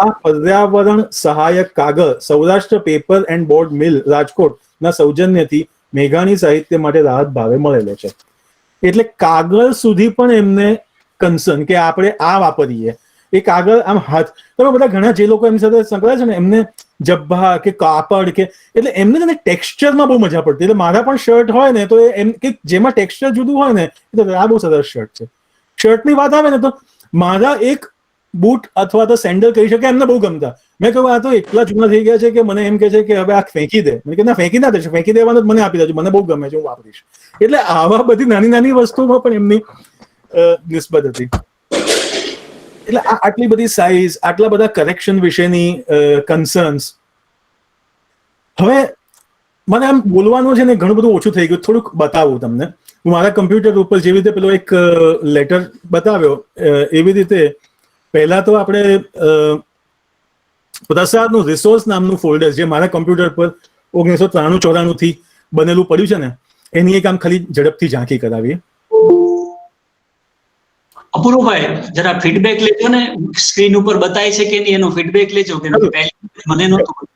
આ પર્યાવરણ સહાયક કાગળ સૌરાષ્ટ્ર પેપર એન્ડ બોર્ડ મિલ રાજકોટના સૌજન્યથી મેઘાણી સાહિત્ય માટે રાહત ભાવે મળેલો છે. એટલે કાગળ સુધી પણ એમને કન્સર્ન કે આપણે આ વાપરીએ. એ કાગળ આમ હાથ, તમે બધા ઘણા જે લોકો એમની સાથે સંકળાય છે ને, એમને જબ્બા કે કાપડ કે, એટલે એમને છે ને ટેક્સચરમાં બહુ મજા પડતી. એટલે મારા પણ શર્ટ હોય ને તો એમ કે જેમાં ટેક્સચર જુદું હોય ને, એટલે આ બહુ સરસ શર્ટ છે. શર્ટની વાત આવે ને તો મારા એક બૂટ અથવા તો સેન્ડલ કહી શકે એમને બહુ ગમતા. મેં કહ્યું આ તો એટલા જૂના થઈ ગયા છે કે મને એમ કે છે કે હવે આ ફેંકી દે. મેં કે ના, ફેંકી ના દેશે, ફેંકી દેવાનું મને આપી દેજો, મને બહુ ગમે છે, હું વાપરીશ. એટલે આવા બધી નાની નાની વસ્તુમાં પણ એમની નિસ્બત હતી. એટલે આટલી બધી સાઇઝ, આટલા બધા કરેક્શન વિશેની કન્સર્ન્સ. હવે મને આમ બોલવાનું છે ને ઘણું બધું ઓછું થઈ ગયું. થોડુંક બતાવું તમને. હું મારા કમ્પ્યુટર ઉપર જેવી રીતે પેલો એક લેટર બતાવ્યો એવી રીતે પહેલા તો આપણે પ્રસાદનું રિસોર્સ નામનું ફોલ્ડર જે મારા કમ્પ્યુટર પર 1993-94 થી બનેલું પડ્યું છે ને, એની એક આમ ખાલી ઝડપથી ઝાંખી કરાવીએ. અપૂર્વભાઈ જરા ફીડબેક લેજો ને, સ્ક્રીન ઉપર બતાય છે કે નહીં એનો ફીડબેક લેજો, કે મને નહોતું.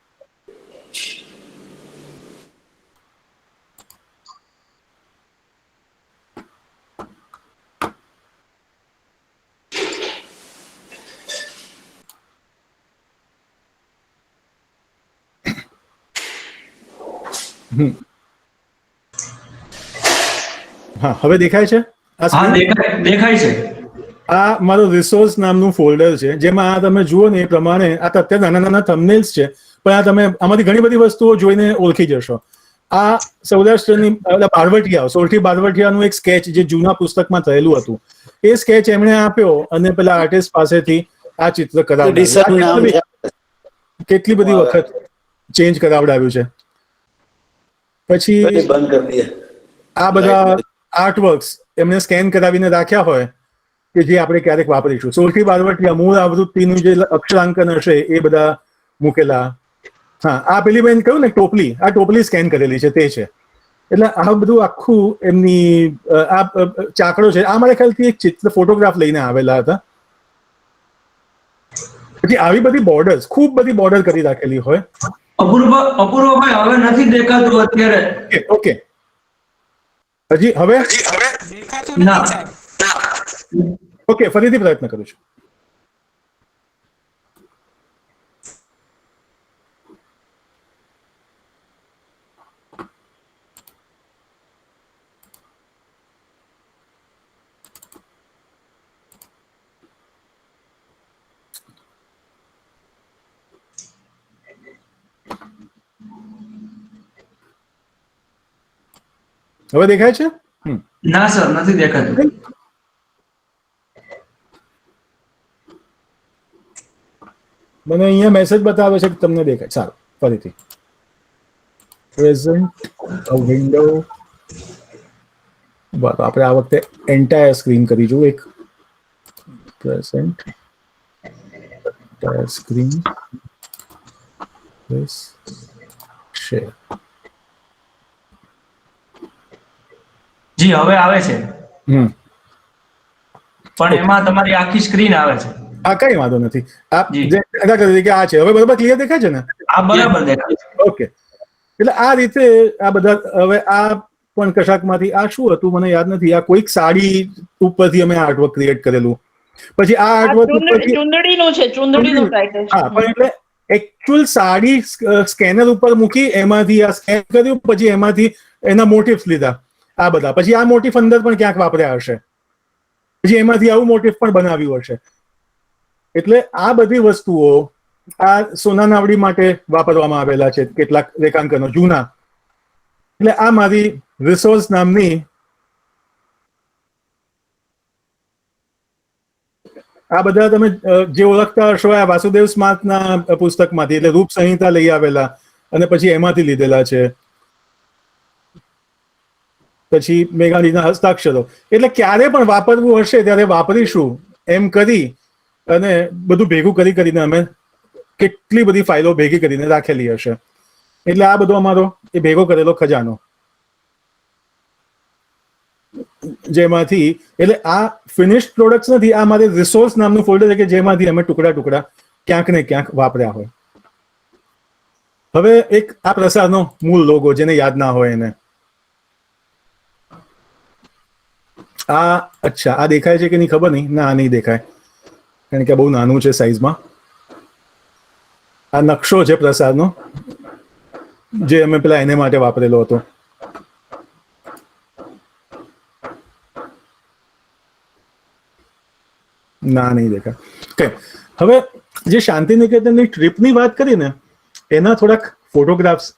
હા, હવે દેખાય છે? હા, દેખાય છે. આ મારો રિસોર્સ નામનું ફોલ્ડર છે, જેમાં આ તમે જુઓ ને એ પ્રમાણે આ અત્યારે નાના નાના થંબનેલ્સ છે, પણ આ તમે આમાંથી ઘણી બધી વસ્તુઓ જોઈને ઓળખી જશો. આ સૌરાષ્ટ્રની બારવટિયા, સોરઠી બારવટિયાનું એક સ્કેચ જે જૂના પુસ્તકમાં થયેલું હતું, એ સ્કેચ એમણે આપ્યો અને પેલા આર્ટિસ્ટ પાસેથી આ ચિત્ર કરાવડાવ્યું. કેટલી બધી વખત ચેન્જ કરાવડાવ્યું છે. પછી આ બધા આર્ટવર્ક્સ એમને સ્કેન કરાવીને રાખ્યા હોય કે જે આપણે ક્યારેક વાપરીશું. સોરઠી બારવટિયા મૂળ આવૃત્તિનું જે અક્ષરાંકન હશે એ બધા મૂકેલા. હા, આ પેલી બેન કહ્યું ને ટોપલી, આ ટોપલી સ્કેન કરેલી છે તે છે. એટલે આ બધું આખું એમની આ ચાકડો છે. આ મારા ખ્યાલથી એક ચિત્ર ફોટોગ્રાફ લઈને આવેલા હતા. પછી આવી બધી બોર્ડર્સ, ખૂબ બધી બોર્ડર કરી રાખેલી હોય. અપૂર્વભાઈ હવે નથી દેખાતું અત્યારે. ઓકે, હજી હવે ના. ઓકે, ફરીથી પ્રયત્ન કરું છું. હવે દેખાય છે? ના સર, નથી દેખાતું. મને અહીંયા મેસેજ બતાવે છે કે તમને દેખાય. સારું, ફરીથી પ્રેઝન્ટ વિન્ડો. બરાબર, આપણે આ વખતે એન્ટાયર સ્ક્રીન કરી જોઉં. એક પ્રેઝન્ટ એન્ટાયર સ્ક્રીન શેર. જી હવે આવે છે. પણ એમાં તમારી આખી સ્ક્રીન આવે છે. આ કઈ વાંધો નથી. આપ જે કે આ છે હવે બરાબર ક્લિયર દેખાય છે ને? આ બરાબર દેખાય છે. ઓકે, એટલે આ રીતે આ બધા. હવે આ પણ કશાકમાંથી આ શું હતું મને યાદ નથી. આ કોઈક સાડી ઉપરથી અમે આર્ટવર્ક ક્રિએટ કરેલું. પછી આ આર્ટવર્ક ચુંદડીનું છે, ચુંદડીનું ટાઇટલ. હા, પણ એટલે એકચ્યુઅલ સાડી સ્કેનર ઉપર મૂકી એમાંથી આ સ્કેન કર્યું, પછી એમાંથી એના મોટિવ્સ લીધા આ બધા. પછી આ મોટિફ અંદર પણ ક્યાંક વાપર્યા હશે, પછી એમાંથી આવું મોટિફ પણ બનાવ્યું હશે. એટલે આ બધી વસ્તુઓ આ સોના નાવડી માટે વાપરવામાં આવેલા છે, કેટલાક રેખાંકનો જૂના. એટલે આ મારી રિસોર્સ નામની આ બધા તમે જે ઓળખતા હશો આ વાસુદેવ સ્માર્ટના પુસ્તકમાંથી, એટલે રૂપ સંહિતા લઈ આવેલા અને પછી એમાંથી લીધેલા છે. પછી મેઘાણીના હસ્તાક્ષરો. એટલે ક્યારે પણ વાપરવું હશે ત્યારે વાપરીશું એમ કરી અને બધું ભેગું કરીને અમે કેટલી બધી ફાઇલો ભેગી કરીને રાખેલી હશે. એટલે આ બધો અમારો એ ભેગો કરેલો ખજાનો, જેમાંથી એટલે આ ફિનિશ્ડ પ્રોડક્ટ્સ નથી, આ મારે રિસોર્સ નામનું ફોલ્ડર છે કે જેમાંથી અમે ટુકડા ક્યાંક ને ક્યાંક વાપર્યા હોય. હવે એક આ પ્રસારનો મૂળ લોગો, જેને યાદ ના હોય એને. આ અચ્છા, આ દેખાય છે કે નહીં ખબર નહીં. ના, નહીં દેખાય કારણ કે બહુ નાનું છે સાઈઝમાં. આ નકશો છે પ્રસારનો, જે અમે પેલા એને માટે વાપરેલો હતો. ના, નહીં દેખાય. ઓકે, હવે જે શાંતિ નિકેતનની ટ્રીપની વાત કરી ને એના થોડાક ફોટોગ્રાફ્સ.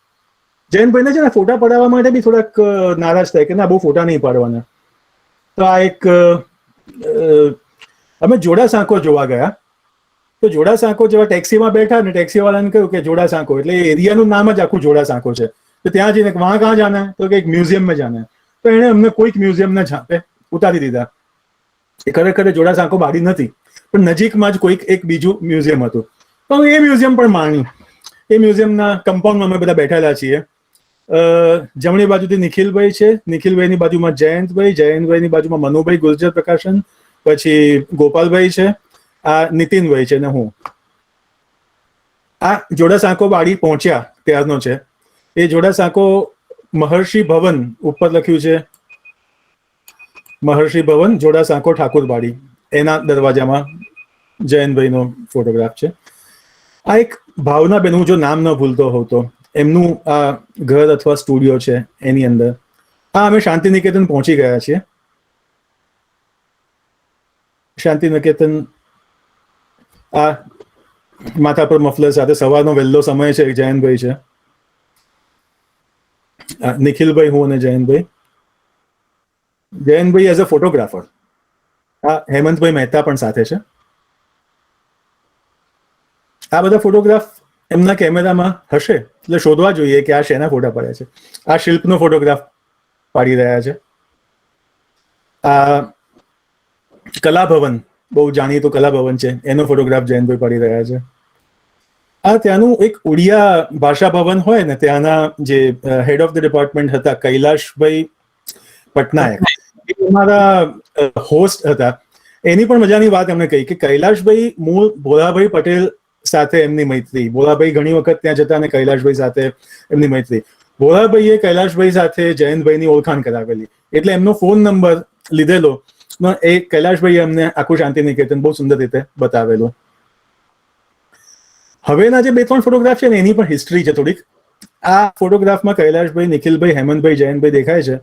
જયંતભાઈને છે ને ફોટા પડાવવા માટે બી થોડાક નારાજ થાય કે ના બહુ ફોટા નહીં પાડવાના. તો આ એક અમે જોડા સાંકો જોવા ગયા. તો જોડા સાંકો જેવા ટેક્સીમાં બેઠા ને ટેક્સીવાળાને કહ્યું કે જોડા સાંકો, એટલે એરિયાનું નામ જ આખું જોડા સાંકો છે. તો ત્યાં જઈને વહાં કાં જાના, તો કે એક મ્યુઝિયમ में जाना है. તો એણે અમને કોઈક મ્યુઝિયમના ઝાંપે ઉતારી દીધા. એ ખરેખર જોડા સાંકો બાડી નથી, પણ નજીકમાં જ કોઈક એક બીજું મ્યુઝિયમ હતું. તો અમે એ મ્યુઝિયમ પણ માણ્યું. એ મ્યુઝિયમના કમ્પાઉન્ડમાં અમે બધા બેઠેલા છીએ. જમણી બાજુથી નિખિલભાઈ છે, નિખિલભાઈની બાજુમાં જયંતભાઈની બાજુમાં મનુભાઈ ગુર્જર પ્રકાશન, પછી ગોપાલભાઈ છે, આ નીતિનભાઈ છે ને હું. આ જોડા સાંકો બાડી પહોંચ્યા ત્યારનો છે. એ જોડા સાંકો મહર્ષિ ભવન ઉપર લખ્યું છે, મહર્ષિ ભવન જોડા સાંકો ઠાકુરબાડી, એના દરવાજામાં જયંતભાઈનો ફોટોગ્રાફ છે. આ એક ભાવનાબેન, હું જો નામ ન ભૂલતો હોઉં તો, એમનું આ ઘર અથવા સ્ટુડિયો છે એની અંદર. હા, અમે શાંતિ નિકેતન પહોંચી ગયા છીએ. શાંતિ નિકેતન આ માથા પર મફલર સાથે સવારનો વહેલો સમય છે. જયંતભાઈ છે. નિખિલભાઈ, હું અને જયંતભાઈ એઝ અ ફોટોગ્રાફર. હેમંતભાઈ મહેતા પણ સાથે છે. આ બધા ફોટોગ્રાફ એમના કેમેરામાં હશે, એટલે શોધવા જોઈએ કે આ શેના ફોટા પડ્યા છે. આ શિલ્પનો ફોટોગ્રાફ પાડી રહ્યા છે. આ કલાભવન, બહુ જાણીતું કલાભવન છે, એનો ફોટોગ્રાફ જયંતભાઈ પાડી રહ્યા છે. આ ત્યાંનું એક ઉડિયા ભાષા ભવન હોય ને, ત્યાંના જે હેડ ઓફ ધ ડિપાર્ટમેન્ટ હતા કૈલાશભાઈ પટનાયક, એ અમારા હોસ્ટ હતા. એની પણ મજાની વાત એમણે કહી કે કૈલાશભાઈ મૂળ ભોલાભાઈ પટેલ સાથે એમની મૈત્રી. ભોલાભાઈ ઘણી વખત ત્યાં જતા અને કૈલાશભાઈ સાથે એમની મૈત્રી. ભોલાભાઈએ કૈલાશભાઈ સાથે જયંતભાઈની ઓળખાણ કરાવેલી, એટલે એમનો ફોન નંબર લીધેલો. એ કૈલાશભાઈએ અમને આખું શાંતિ નિકેતન બહુ સુંદર રીતે બતાવેલું. હવેના જે 2-3 ફોટોગ્રાફ છે ને, એની પણ હિસ્ટ્રી છે થોડીક. આ ફોટોગ્રાફમાં કૈલાશભાઈ, નિખિલભાઈ, હેમંતભાઈ, જયંતભાઈ દેખાય છે.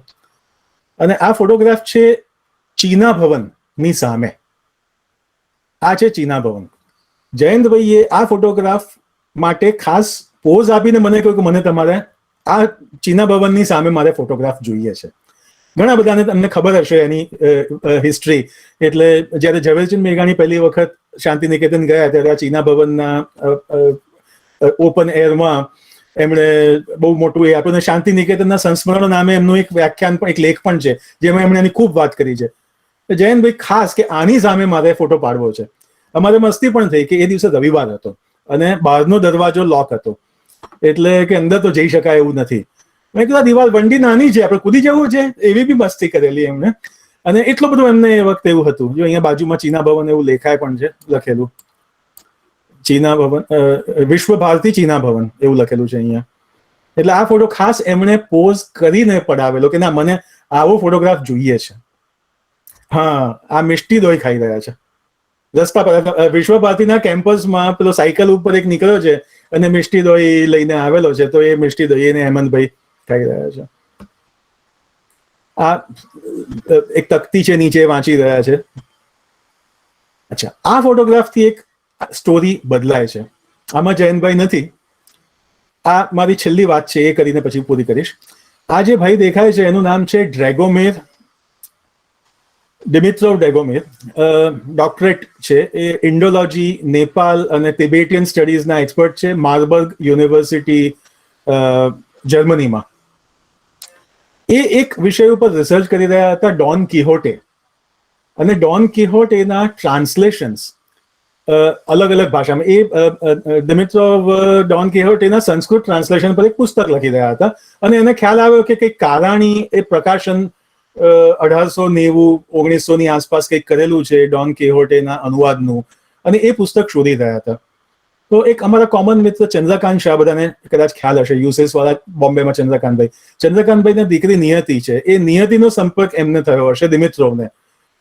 અને આ ફોટોગ્રાફ છે ચીના ભવનની સામે. આ છે ચીના ભવન. જયંતભાઈએ આ ફોટોગ્રાફ માટે ખાસ પોઝ આપીને મને કહ્યું કે મને તમારે આ ચીના ભવનની સામે મારે ફોટોગ્રાફ જોઈએ છે. ઘણા બધાને તમને ખબર હશે એની હિસ્ટ્રી. એટલે જ્યારે ઝવેરચંદ મેઘાણી પહેલી વખત શાંતિ નિકેતન ગયા ત્યારે આ ચીના ભવનના ઓપન એરમાં એમણે બહુ મોટું એ આપ્યું. શાંતિ નિકેતનના સંસ્મરણ નામે એમનું એક વ્યાખ્યાન પણ, એક લેખ પણ છે, જેમાં એમણે એની ખૂબ વાત કરી છે. જયંતભાઈ ખાસ કે આની સામે મારે ફોટો પાડવો છે. અમારે મસ્તી પણ થઈ કે એ દિવસે રવિવાર હતો અને બહારનો દરવાજો લોક હતો, એટલે કે અંદર તો જઈ શકાય એવું નથી. મેં કીધું દિવાલ વંડી નાની છે, આપણે કૂદી જવું છે, એવી બી મસ્તી કરેલી એમને. અને એટલું બધું એમને એ વખતે એવું હતું. જો અહીંયા બાજુમાં ચીના ભવન એવું લેખાય પણ છે, લખેલું ચીના ભવન, વિશ્વ ભારતી ચીના ભવન એવું લખેલું છે અહીંયા. એટલે આ ફોટો ખાસ એમણે પોઝ કરીને પડાવેલો કે ના, મને આવો ફોટોગ્રાફ જોઈએ છે. હા, આ મિષ્ટી દોઈ ખાઈ રહ્યા છે રસ્તા પર. વિશ્વ ભારતીના કેમ્પસમાં પેલો સાયકલ ઉપર એક નીકળ્યો છે અને મિષ્ટી દોઈ લઈને આવેલો છે, તો એ મિષ્ટી દોઈ એને હેમંતભાઈ ખાઈ રહ્યા છે. આ એક તકતી છે, નીચે વાંચી રહ્યા છે. અચ્છા, આ ફોટોગ્રાફથી એક સ્ટોરી બદલાય છે. આમાં જયંતભાઈ નથી. આ મારી છેલ્લી વાત છે, એ કરીને પછી પૂરી કરીશ. આ જે ભાઈ દેખાય છે એનું નામ છે ડ્રેગોમેર, ડિમિત્રોવ ડ્રેગોમેર. ડોક્ટરેટ છે. એ ઇન્ડોલોજી, નેપાલ અને તિબેટિયન સ્ટડીઝના એક્સપર્ટ છે, માર્બર્ગ યુનિવર્સિટી જર્મનીમાં. એ એક વિષય ઉપર રિસર્ચ કરી રહ્યા હતા, ડોન કિહોટે. અને ડોન કિહોટેના ટ્રાન્સલેશન્સ અલગ અલગ ભાષામાં. એ દિમિત્રોવ ડોન કિહોટેના સંસ્કૃત ટ્રાન્સલેશન પર એક પુસ્તક લખી રહ્યા હતા અને એને ખ્યાલ આવ્યો કે કંઈક કારાણી એ પ્રકાશન 1890-1900 ની આસપાસ કંઈક કરેલું છે ડોન કિહોટેના અનુવાદનું, અને એ પુસ્તક શોધી રહ્યા હતા. તો એક અમારા કોમન મિત્ર ચંદ્રકાંત શાહ, બધાને કદાચ ખ્યાલ હશે, યુસેસ વાળા બોમ્બેમાં ચંદ્રકાંતભાઈની દીકરી નિયતિ છે. એ નિયતિનો સંપર્ક એમને થયો હશે દિમિત્રોવને.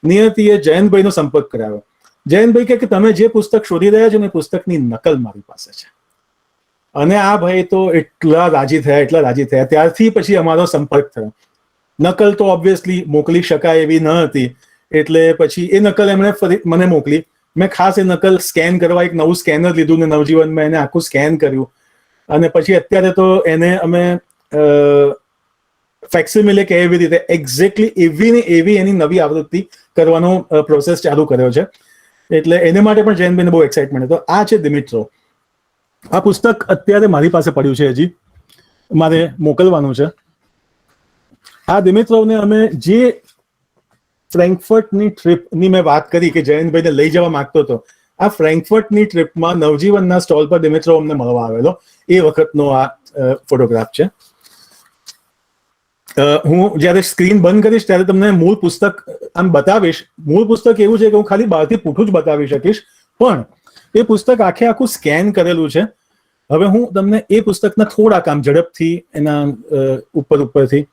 નિયતિએ જયંતભાઈનો સંપર્ક કરાવ્યો. જયંતભાઈ કહે કે તમે જે પુસ્તક શોધી રહ્યા છો ને, એ પુસ્તકની નકલ મારી પાસે છે. અને આ ભાઈ તો એટલા રાજી થયા. ત્યારથી પછી અમારો સંપર્ક થયો. નકલ તો ઓબ્વિયસલી મોકલી શકાય એવી ન હતી, એટલે પછી એ નકલ એમણે ફરી મને મોકલી. મેં ખાસ એ નકલ સ્કેન કરવા એક નવું સ્કેનર લીધું ને નવજીવનમાં એને આખું સ્કેન કર્યું. અને પછી અત્યારે તો એને અમે ફેક્સિમિલે કે એવી રીતે એક્ઝેક્ટલી એવી ને એવી એની નવી આવૃત્તિ કરવાનો પ્રોસેસ ચાલુ કર્યો છે. એટલે એને માટે પણ જયંતભાઈને બહુ એક્સાઇટમેન્ટ હતો. આ છે દિમિત્રોવ. આ પુસ્તક અત્યારે મારી પાસે પડ્યું છે, હજી મારે મોકલવાનું છે. આ દિમિત્રોવને અમે જે ફ્રેન્કફર્ટની ટ્રીપની મેં વાત કરી કે જયંતભાઈને લઈ જવા માંગતો હતો, આ ફ્રેન્કફર્ટની ટ્રીપમાં નવજીવનના સ્ટોલ પર દિમિત્રોવ અમને મળવા આવેલો. એ વખતનો આ ફોટોગ્રાફ છે. હું જ્યારે સ્ક્રીન બંધ કરીશ ત્યારે તમને મૂળ પુસ્તક આમ બતાવીશ. મૂળ પુસ્તક એવું છે કે હું ખાલી બહારથી પૂઠું જ બતાવી શકીશ, પણ એ પુસ્તક આખું સ્કેન કરેલું છે. હવે હું તમને એ પુસ્તકના થોડાક આમ ઝડપથી એના ઉપરથી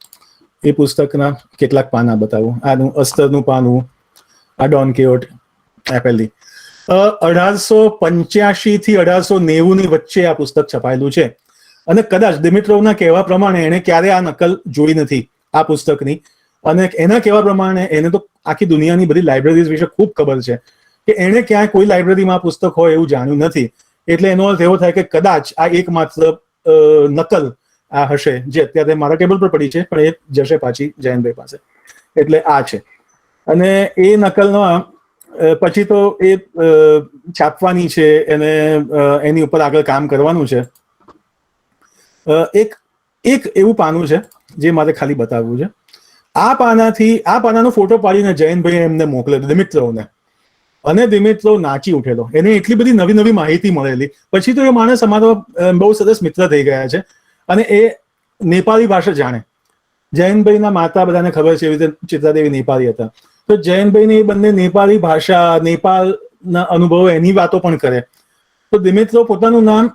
એ પુસ્તકના કેટલાક પાના બતાવું. આનું અસ્તરનું પાનું, આ ડોન કિહોટ આપેલી 1885 થી 1890 ની વચ્ચે આ પુસ્તક છપાયેલું છે. અને કદાચ દિમિત્રોવના કહેવા પ્રમાણે એને ક્યારે આ નકલ જોઈ નથી આ પુસ્તકની, અને એના કહેવા પ્રમાણે એને તો આખી દુનિયાની બધી લાઇબ્રેરીઝ વિશે ખૂબ ખબર છે કે એને ક્યાંય કોઈ લાઇબ્રેરીમાં પુસ્તક હોય એવું જાણ્યું નથી. એટલે એનો અર્થ એવો થાય કે કદાચ આ એકમાત્ર નકલ આ હશે જે અત્યારે મારા ટેબલ પર પડી છે, પણ એ જશે પાછી જયંતભાઈ પાસે. એટલે આ છે. અને એ નકલનો પછી તો એ છાપવાની છે, એને એની ઉપર આગળ કામ કરવાનું છે. એક એવું પાનું છે જે મારે ખાલી બતાવવું છે. આ પાનાનો ફોટો પાડીને જયંતભાઈ એમને મોકલ્યો દિમિત્રોને, અને દિમિત્રો નાચી ઉઠેલો. એને એટલી બધી નવી નવી માહિતી મળેલી. પછી તો એ માણસ અમારો બહુ સરસ મિત્ર થઈ ગયા છે, અને એ નેપાળી ભાષા જાણે. જયંતભાઈના માતા બધાને ખબર છે, એવી રીતે ચિત્રાદેવી નેપાળી હતા. તો જયંતભાઈને એ બંને નેપાળી ભાષા, નેપાળના અનુભવો, એની વાતો પણ કરે. તો દિમિત્રો પોતાનું નામ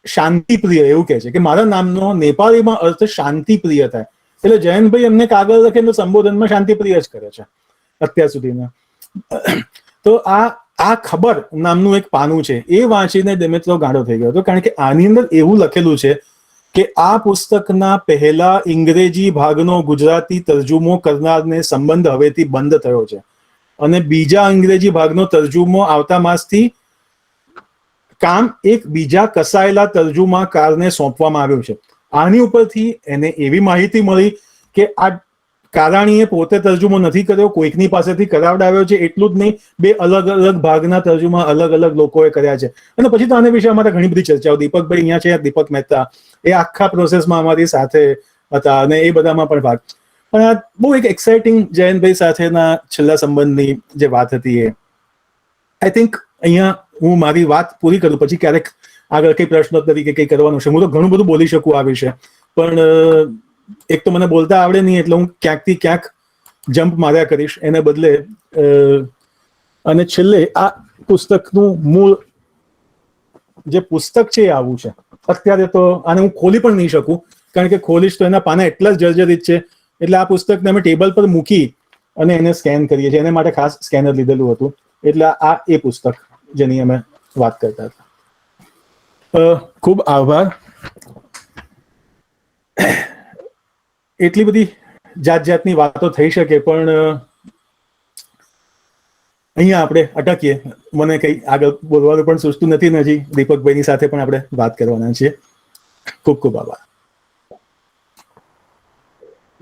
શાંતિપ્રિય એવું કહે છે કે મારા નામનો નેપાળીમાં અર્થ શાંતિપ્રિય થાય. એટલે જયંતભાઈ એમને કાગળ લખે તો સંબોધનમાં શાંતિપ્રિય જ કરે છે અત્યાર સુધીમાં. તો આ ખબર નામનું એક પાનું છે, એ વાંચીને દિમિત્રો ગાંડો થઈ ગયો હતો. કારણ કે આની અંદર એવું લખેલું છે કે આ પુસ્તકના પહેલા અંગ્રેજી ભાગનો ગુજરાતી તર્જુમો કરનારને સંબંધ હવેથી બંધ થયો છે, અને બીજા અંગ્રેજી ભાગનો તર્જુમો આવતા માસથી કામ એક બીજા કસાયેલા તર્જુમાકારને સોંપવામાં આવ્યું છે. આની ઉપરથી એને એવી માહિતી મળી કે આ કારાણીએ પોતે તર્જુમો નથી કર્યો, કોઈકની પાસેથી કરાવડાવ્યો છે. એટલું જ નહીં, 2 અલગ અલગ ભાગના તર્જુમા અલગ અલગ લોકોએ કર્યા છે. અને પછી તો આના વિશે અમારે ઘણી બધી ચર્ચાઓ. દીપકભાઈ અહીંયા છે, દીપક મહેતા, એ આખા પ્રોસેસમાં અમારી સાથે હતા, અને એ બધામાં પણ ભાગ. પણ આ બહુ એક એક્સાઇટિંગ જયંતભાઈ સાથેના છેલ્લા સંબંધની જે વાત હતી, એ આઈ થિંક અહીંયા હું મારી વાત પૂરી કરું, પછી ક્યારેક આગળ કઈ પ્રશ્નોત્તરી કે કઈ કરવાનું છે. હું તો ઘણું બધું બોલી શકું આ વિશે, પણ એક તો મને બોલતા આવડે નહીં, એટલે હું ક્યાંકથી ક્યાંક જમ્પ માર્યા કરીશ. એને બદલે અને છેલ્લે આ પુસ્તકનું મૂળ જે પુસ્તક છે એ આવું છે. અત્યારે તો આને હું ખોલી પણ નહીં શકું, કારણ કે ખોલીશ તો એના પાના એટલા જ જર્જરિત છે. એટલે આ પુસ્તકને અમે ટેબલ પર મૂકી અને એને સ્કેન કરીએ છીએ. એને માટે ખાસ સ્કેનર લીધેલું હતું. એટલે આ એ પુસ્તક જેની અમે વાત કરતા હતા. ખૂબ આભાર. એટલી બધી જાત જાતની વાતો થઈ શકે, પણ અહીંયા આપણે અટકીએ. મને કઈ આગળ બોલવાનું પણ સૂચતું નથી ને હજી દીપકભાઈની સાથે પણ આપણે વાત કરવાના છીએ. ખૂબ ખૂબ આભાર.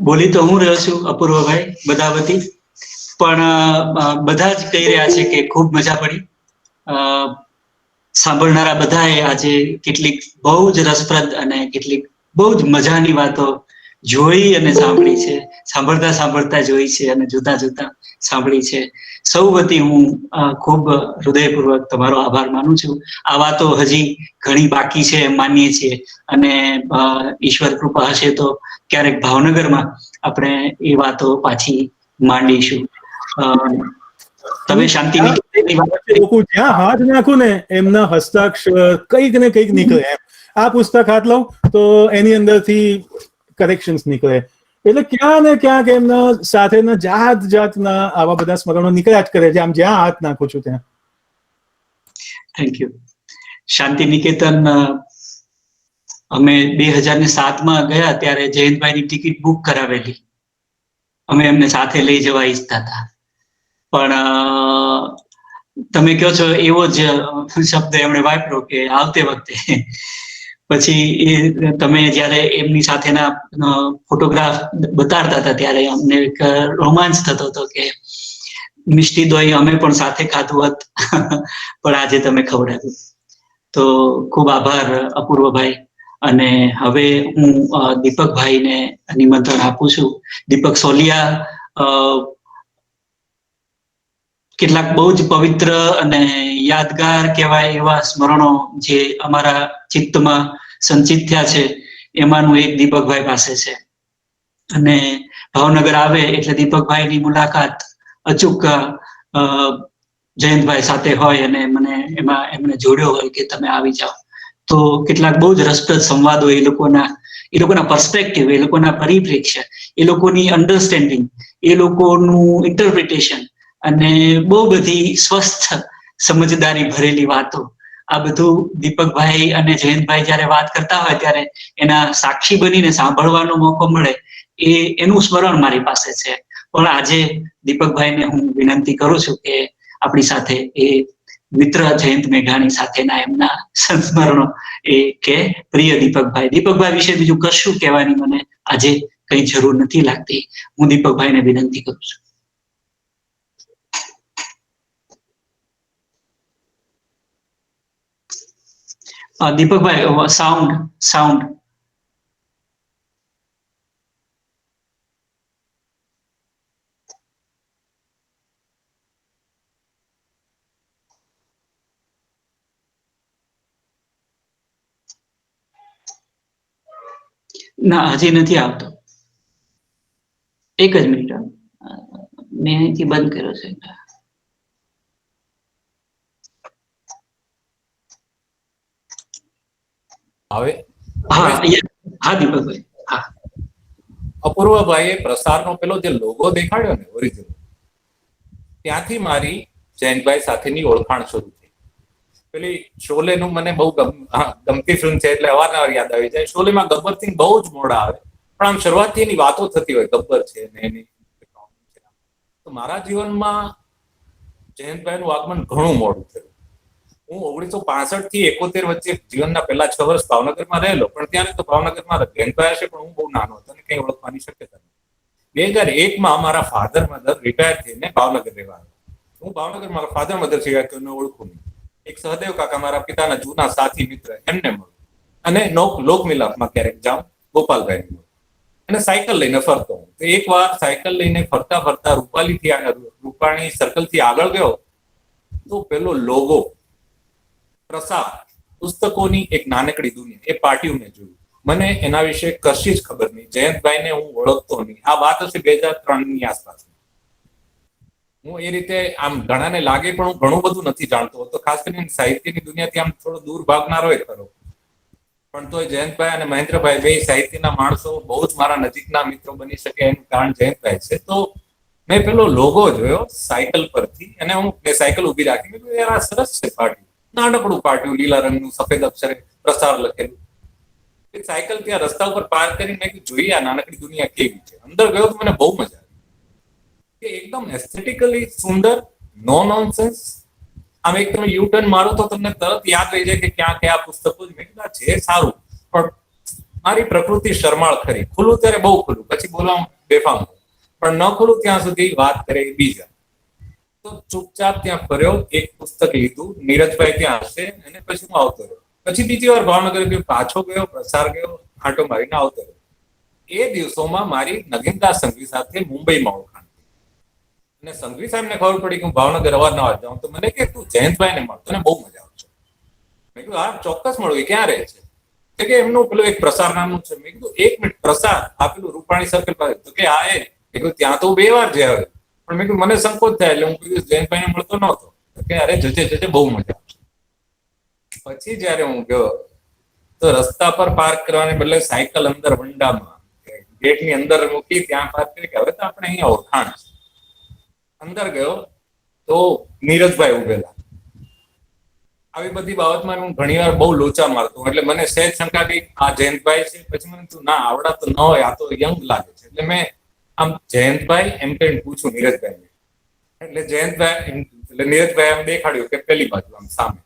બોલી તો હું રહ્યો છું અપૂર્વભાઈ બધા વતી, પણ બધા જ કહી રહ્યા છે કે ખૂબ મજા પડી. સાંભળનારા બધાએ આજે કેટલીક બહુ જ રસપ્રદ અને કેટલીક બહુ જ મજાની વાતો જોઈ અને સાંભળી છે. સાંભળતા સાંભળતા જોઈ છે અને જોતા જોતા સાંભળી છે. સૌ વતી હું ખૂબ હૃદયપૂર્વક તમારો આભાર માનું છું. આ વાતો હજી ઘણી બાકી છે એમ માનીએ છીએ, અને ઈશ્વર કૃપા હશે તો ક્યારેક ભાવનગરમાં આપણે એ વાતો પાછી માંડીશું. તમે શાંતિ લોકો જ્યાં હાથ નાખું ને એમના હસ્તાક્ષર કંઈક ને કંઈક નીકળે. આ પુસ્તક હાથ લઉં તો એની અંદરથી કરેક્શન્સ નીકળે. એટલે ક્યાં ને ક્યાંક એમના સાથેના જાત જાતના આવા બધા સ્મરણો નીકળ્યા જ કરે છે, આમ જ્યાં હાથ નાખું છું ત્યાં. Thank you. શાંતિ નિકેતન અમે 2007માં ગયા ત્યારે જયંતભાઈની ટિકિટ બુક કરાવેલી. અમે એમને સાથે લઈ જવા ઈચ્છતા હતા, પણ તમે કહો છો એવો જ શબ્દ એમણે વાપર્યો કે આવતે વખતે. પછી એ તમે જયારે એમની સાથેના ફોટોગ્રાફ બતાડતા હતા ત્યારે અમને એક રોમાંચ થતો હતો કે મિષ્ટી દોઈ અમે પણ સાથે ખાધું હોત, પણ આજે તમે ખવડાવ્યું. તો ખૂબ આભાર અપૂર્વભાઈ. અને હવે હું દીપકભાઈને નિમંત્રણ આપું છું. દીપક સોલિયા કેટલાક બહુ જ પવિત્ર અને યાદગાર કહેવાય એવા સ્મરણો જે અમારા ચિત્તમાં સંચિત થયા છે, એમાંનું એક દીપકભાઈ પાસે છે. અને ભાવનગર આવે એટલે દીપકભાઈની મુલાકાત અચૂક જયંતભાઈ સાથે હોય, અને મને એમાં એમને જોડ્યો હોય કે તમે આવી જાઓ. તો કેટલાક બહુ જ રસપ્રદ સંવાદો એ લોકોના પર્સપેક્ટિવ, એ લોકોના પરિપ્રેક્ષ્ય, એ લોકોની અન્ડરસ્ટેન્ડિંગ, એ લોકોનું ઇન્ટરપ્રિટેશન, અને બહુ બધી સ્વસ્થ સમજદારી ભરેલી વાતો, આ બધું દીપકભાઈ અને જયંતભાઈ જયારે વાત કરતા હોય ત્યારે એના સાક્ષી બનીને સાંભળવાનો મોકો મળે, એનું સ્મરણ મારી પાસે છે. પણ આજે દીપકભાઈને હું વિનંતી કરું છું કે આપણી સાથે એ મિત્ર જયંત મેઘાણી સાથેના એમના સંસ્મરણો એ કે પ્રિય દીપકભાઈ વિશે બીજું કશું કહેવાની મને આજે કઈ જરૂર નથી લાગતી. હું દીપકભાઈને વિનંતી કરું છું. દીપકભાઈ સાઉન્ડ ના હજી નથી આવતો. એક જ મિનિટ, મેં અહીંથી બંધ કર્યો છે. હવે હા દીપકભાઈ, હા. અપૂર્વભાઈએ પ્રસારનો પેલો જે લોગો દેખાડ્યો ને ઓરિજિનલ, ત્યાંથી મારી જયંતભાઈ સાથેની ઓળખાણ શરૂ થઈ. પેલી શોલેનું મને બહુ ગમતી ફિલ્મ છે એટલે અવારનવાર યાદ આવી જાય. શોલેમાં ગબ્બર સિંહ બહુ જ મોડા આવે, પણ આમ શરૂઆતથી એની વાતો થતી હોય ગબ્બર છે ને એની. તો મારા જીવનમાં જયંતભાઈનું આગમન ઘણું મોડું થયું. હું 1965 થી 71 વચ્ચે જીવનના પહેલા 6 વર્ષ ભાવનગરમાં રહેલો, પણ ત્યારે તો ભાવનગરમાં જયંતભાઈ હશે પણ હું બહુ નાનો હતો અને કઈ ઓળખવાની શક્યતા નથી. 2001માં મારા ફાધર મધર રિટાયર થઈને ભાવનગર રહેવા આવ્યા. હું ભાવનગર મારા ફાધર મધર સિવાય કોઈને ઓળખું નહીં. એક સહદેવ કાકા મારા પિતાના જૂના સાથી મિત્ર, એમને મળું અને લોકમિલાપમાં ક્યારેક જાઉં, ગોપાલભાઈ મળું અને સાયકલ લઈને ફરતો હું. તો એક વાર સાયકલ લઈને ફરતા રૂપાણી સર્કલ થી આગળ ગયો તો પેલો લોગો પ્રસાર પુસ્તકોની એક નાનકડી દુનિયા એ પાટિયું મેં જોયું. મને એના વિશે કશી જ ખબર નહીં. જયંતભાઈને હું ઓળખતો નહીં. આ વાત હશે 2003 ની આસપાસ. હું એ રીતે આમ ઘણાને લાગે પણ હું ઘણું બધું નથી જાણતો હતો, ખાસ કરીને સાહિત્યની દુનિયાથી આમ થોડો દૂર ભાગનારો એ ખરો. પણ તોય જયંતભાઈ અને મહેન્દ્રભાઈ બે સાહિત્યના માણસો બહુ જ મારા નજીકના મિત્રો બની શકે એનું કારણ જયંતભાઈ છે. તો મેં પેલો લોગો જોયો સાયકલ પરથી અને મેં સાયકલ ઉભી રાખી, મેં યાર આ સરસ છે પાટિયું, નાનકડું પાટિયું, લીલા રંગનું, સફેદ અક્ષરે પ્રસાર લખેલું. સાયકલ ત્યાં રસ્તા ઉપર પાર્ક કરીને મેં જોઈએ આ નાનકડી દુનિયા કેવી છે. અંદર ગયો તો મને બહુ મજા આવી. એકદમ એસ્થેટિકલી સુંદર, નો નોનસેન્સ. આમ એક તમે યુ ટર્ન મારો તો તમને તરત યાદ રહી જાય કે ક્યાં કયા પુસ્તકો છે. સારું, પણ મારી પ્રકૃતિ શરમાળ ખરી. ખુલ્લું ત્યારે બહુ ખુલ્લું, પછી બોલવા બેફામ, પણ ન ખુલ્લું ત્યાં સુધી વાત કરે બીજા. તો ચૂપચાપ ત્યાં ફર્યો, એક પુસ્તક લીધું, નીરજભાઈ ત્યાં હશે, અને પછી હું આવતો રહ્યો. પછી બીજી વાર ભાવનગર ગયો, પાછો ગયો, પ્રસાર ગયો, આંટો મારીને આવતો રહ્યો. એ દિવસોમાં મારી નગીનદાસ સંઘવી સાથે મુંબઈમાં ઓળખાણ થઈ. અને સંઘવી સાહેબને ખબર પડી કે હું ભાવનગર અવારનવાર જાઉં, તો મને કે તું જયંતભાઈને મળ, તને બહુ મજા આવશે. મેં કીધું હા ચોક્કસ મળવું. ક્યાં રહે છે? કે એમનું પેલું એક પ્રસાર નામનું છે. મેં કીધું એક મિનિટ, પ્રસાર આપેલું રૂપાણી સર્કલ પાસે? તો કે હા. એ ત્યાં તો 2 વાર જે આવે, પણ મેં કીધું મને સંકોચ થાય એટલે હું કીધું જયંતભાઈને મળતો નહોતો. કે અરે જજે બહુ મજા આવશે. પછી જયારે હું ગયો તો રસ્તા પર પાર્ક કરવાને બદલે સાયકલ અંદર વંડામાં ગેટની અંદર મૂકી ત્યાં પાર્ક કરી કે હવે તો આપણે અહીંયા ઓળખાણ છે. અંદર ગયો તો નીરજભાઈ ઉભેલા. આવી બધી બાબતમાં હું ઘણી વાર બહુ લોચા મારતો, એટલે મને સહેજ શંકા ગઈ આ જયંતભાઈ છે. પછી મને તું ના આવડા તો ન હોય, આ તો યંગ લાગે છે. એટલે મેં આમ જયંતભાઈ એમ કહીને પૂછું નીરજભાઈને. એટલે નીરજભાઈ આમ દેખાડ્યું કે પેલી બાજુ આમ સામે.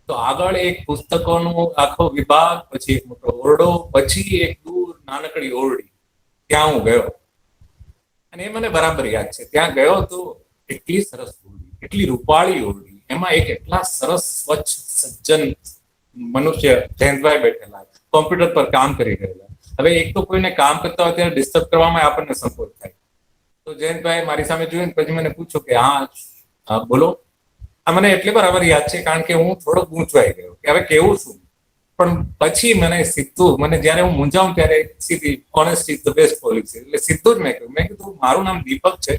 તો આગળ એક પુસ્તકોનો આખો વિભાગ, પછી એક મોટો ઓરડો, પછી એક દૂર નાનકડી ઓરડી. ત્યાં હું ગયો અને એ મને બરાબર યાદ છે. ત્યાં ગયો તો એટલી સરસ ઓરડી, એટલી રૂપાળી ઓરડી, એમાં એક એટલા સરસ સ્વચ્છ સજ્જન મનુષ્ય જયંતભાઈ બેઠેલા, કોમ્પ્યુટર પર કામ કરી રહેલા. હવે એક તો કોઈને કામ કરતા હોય ત્યારે ડિસ્ટર્બ કરવામાં આપણને સંકોચ થાય. તો જયંતભાઈ મારી સામે જોઈને પછી મને પૂછ્યું કે હા બોલો. આ મને એટલે બરાબર યાદ છે કારણ કે હું થોડો ગૂંચવાઈ ગયો કે હવે કેવું છું. પણ પછી મને સીધું, મને જયારે હું મૂંઝાઉં ત્યારે સીધી honesty is the best policy, એટલે સીધું જ મેં કીધું મારું નામ દીપક છે,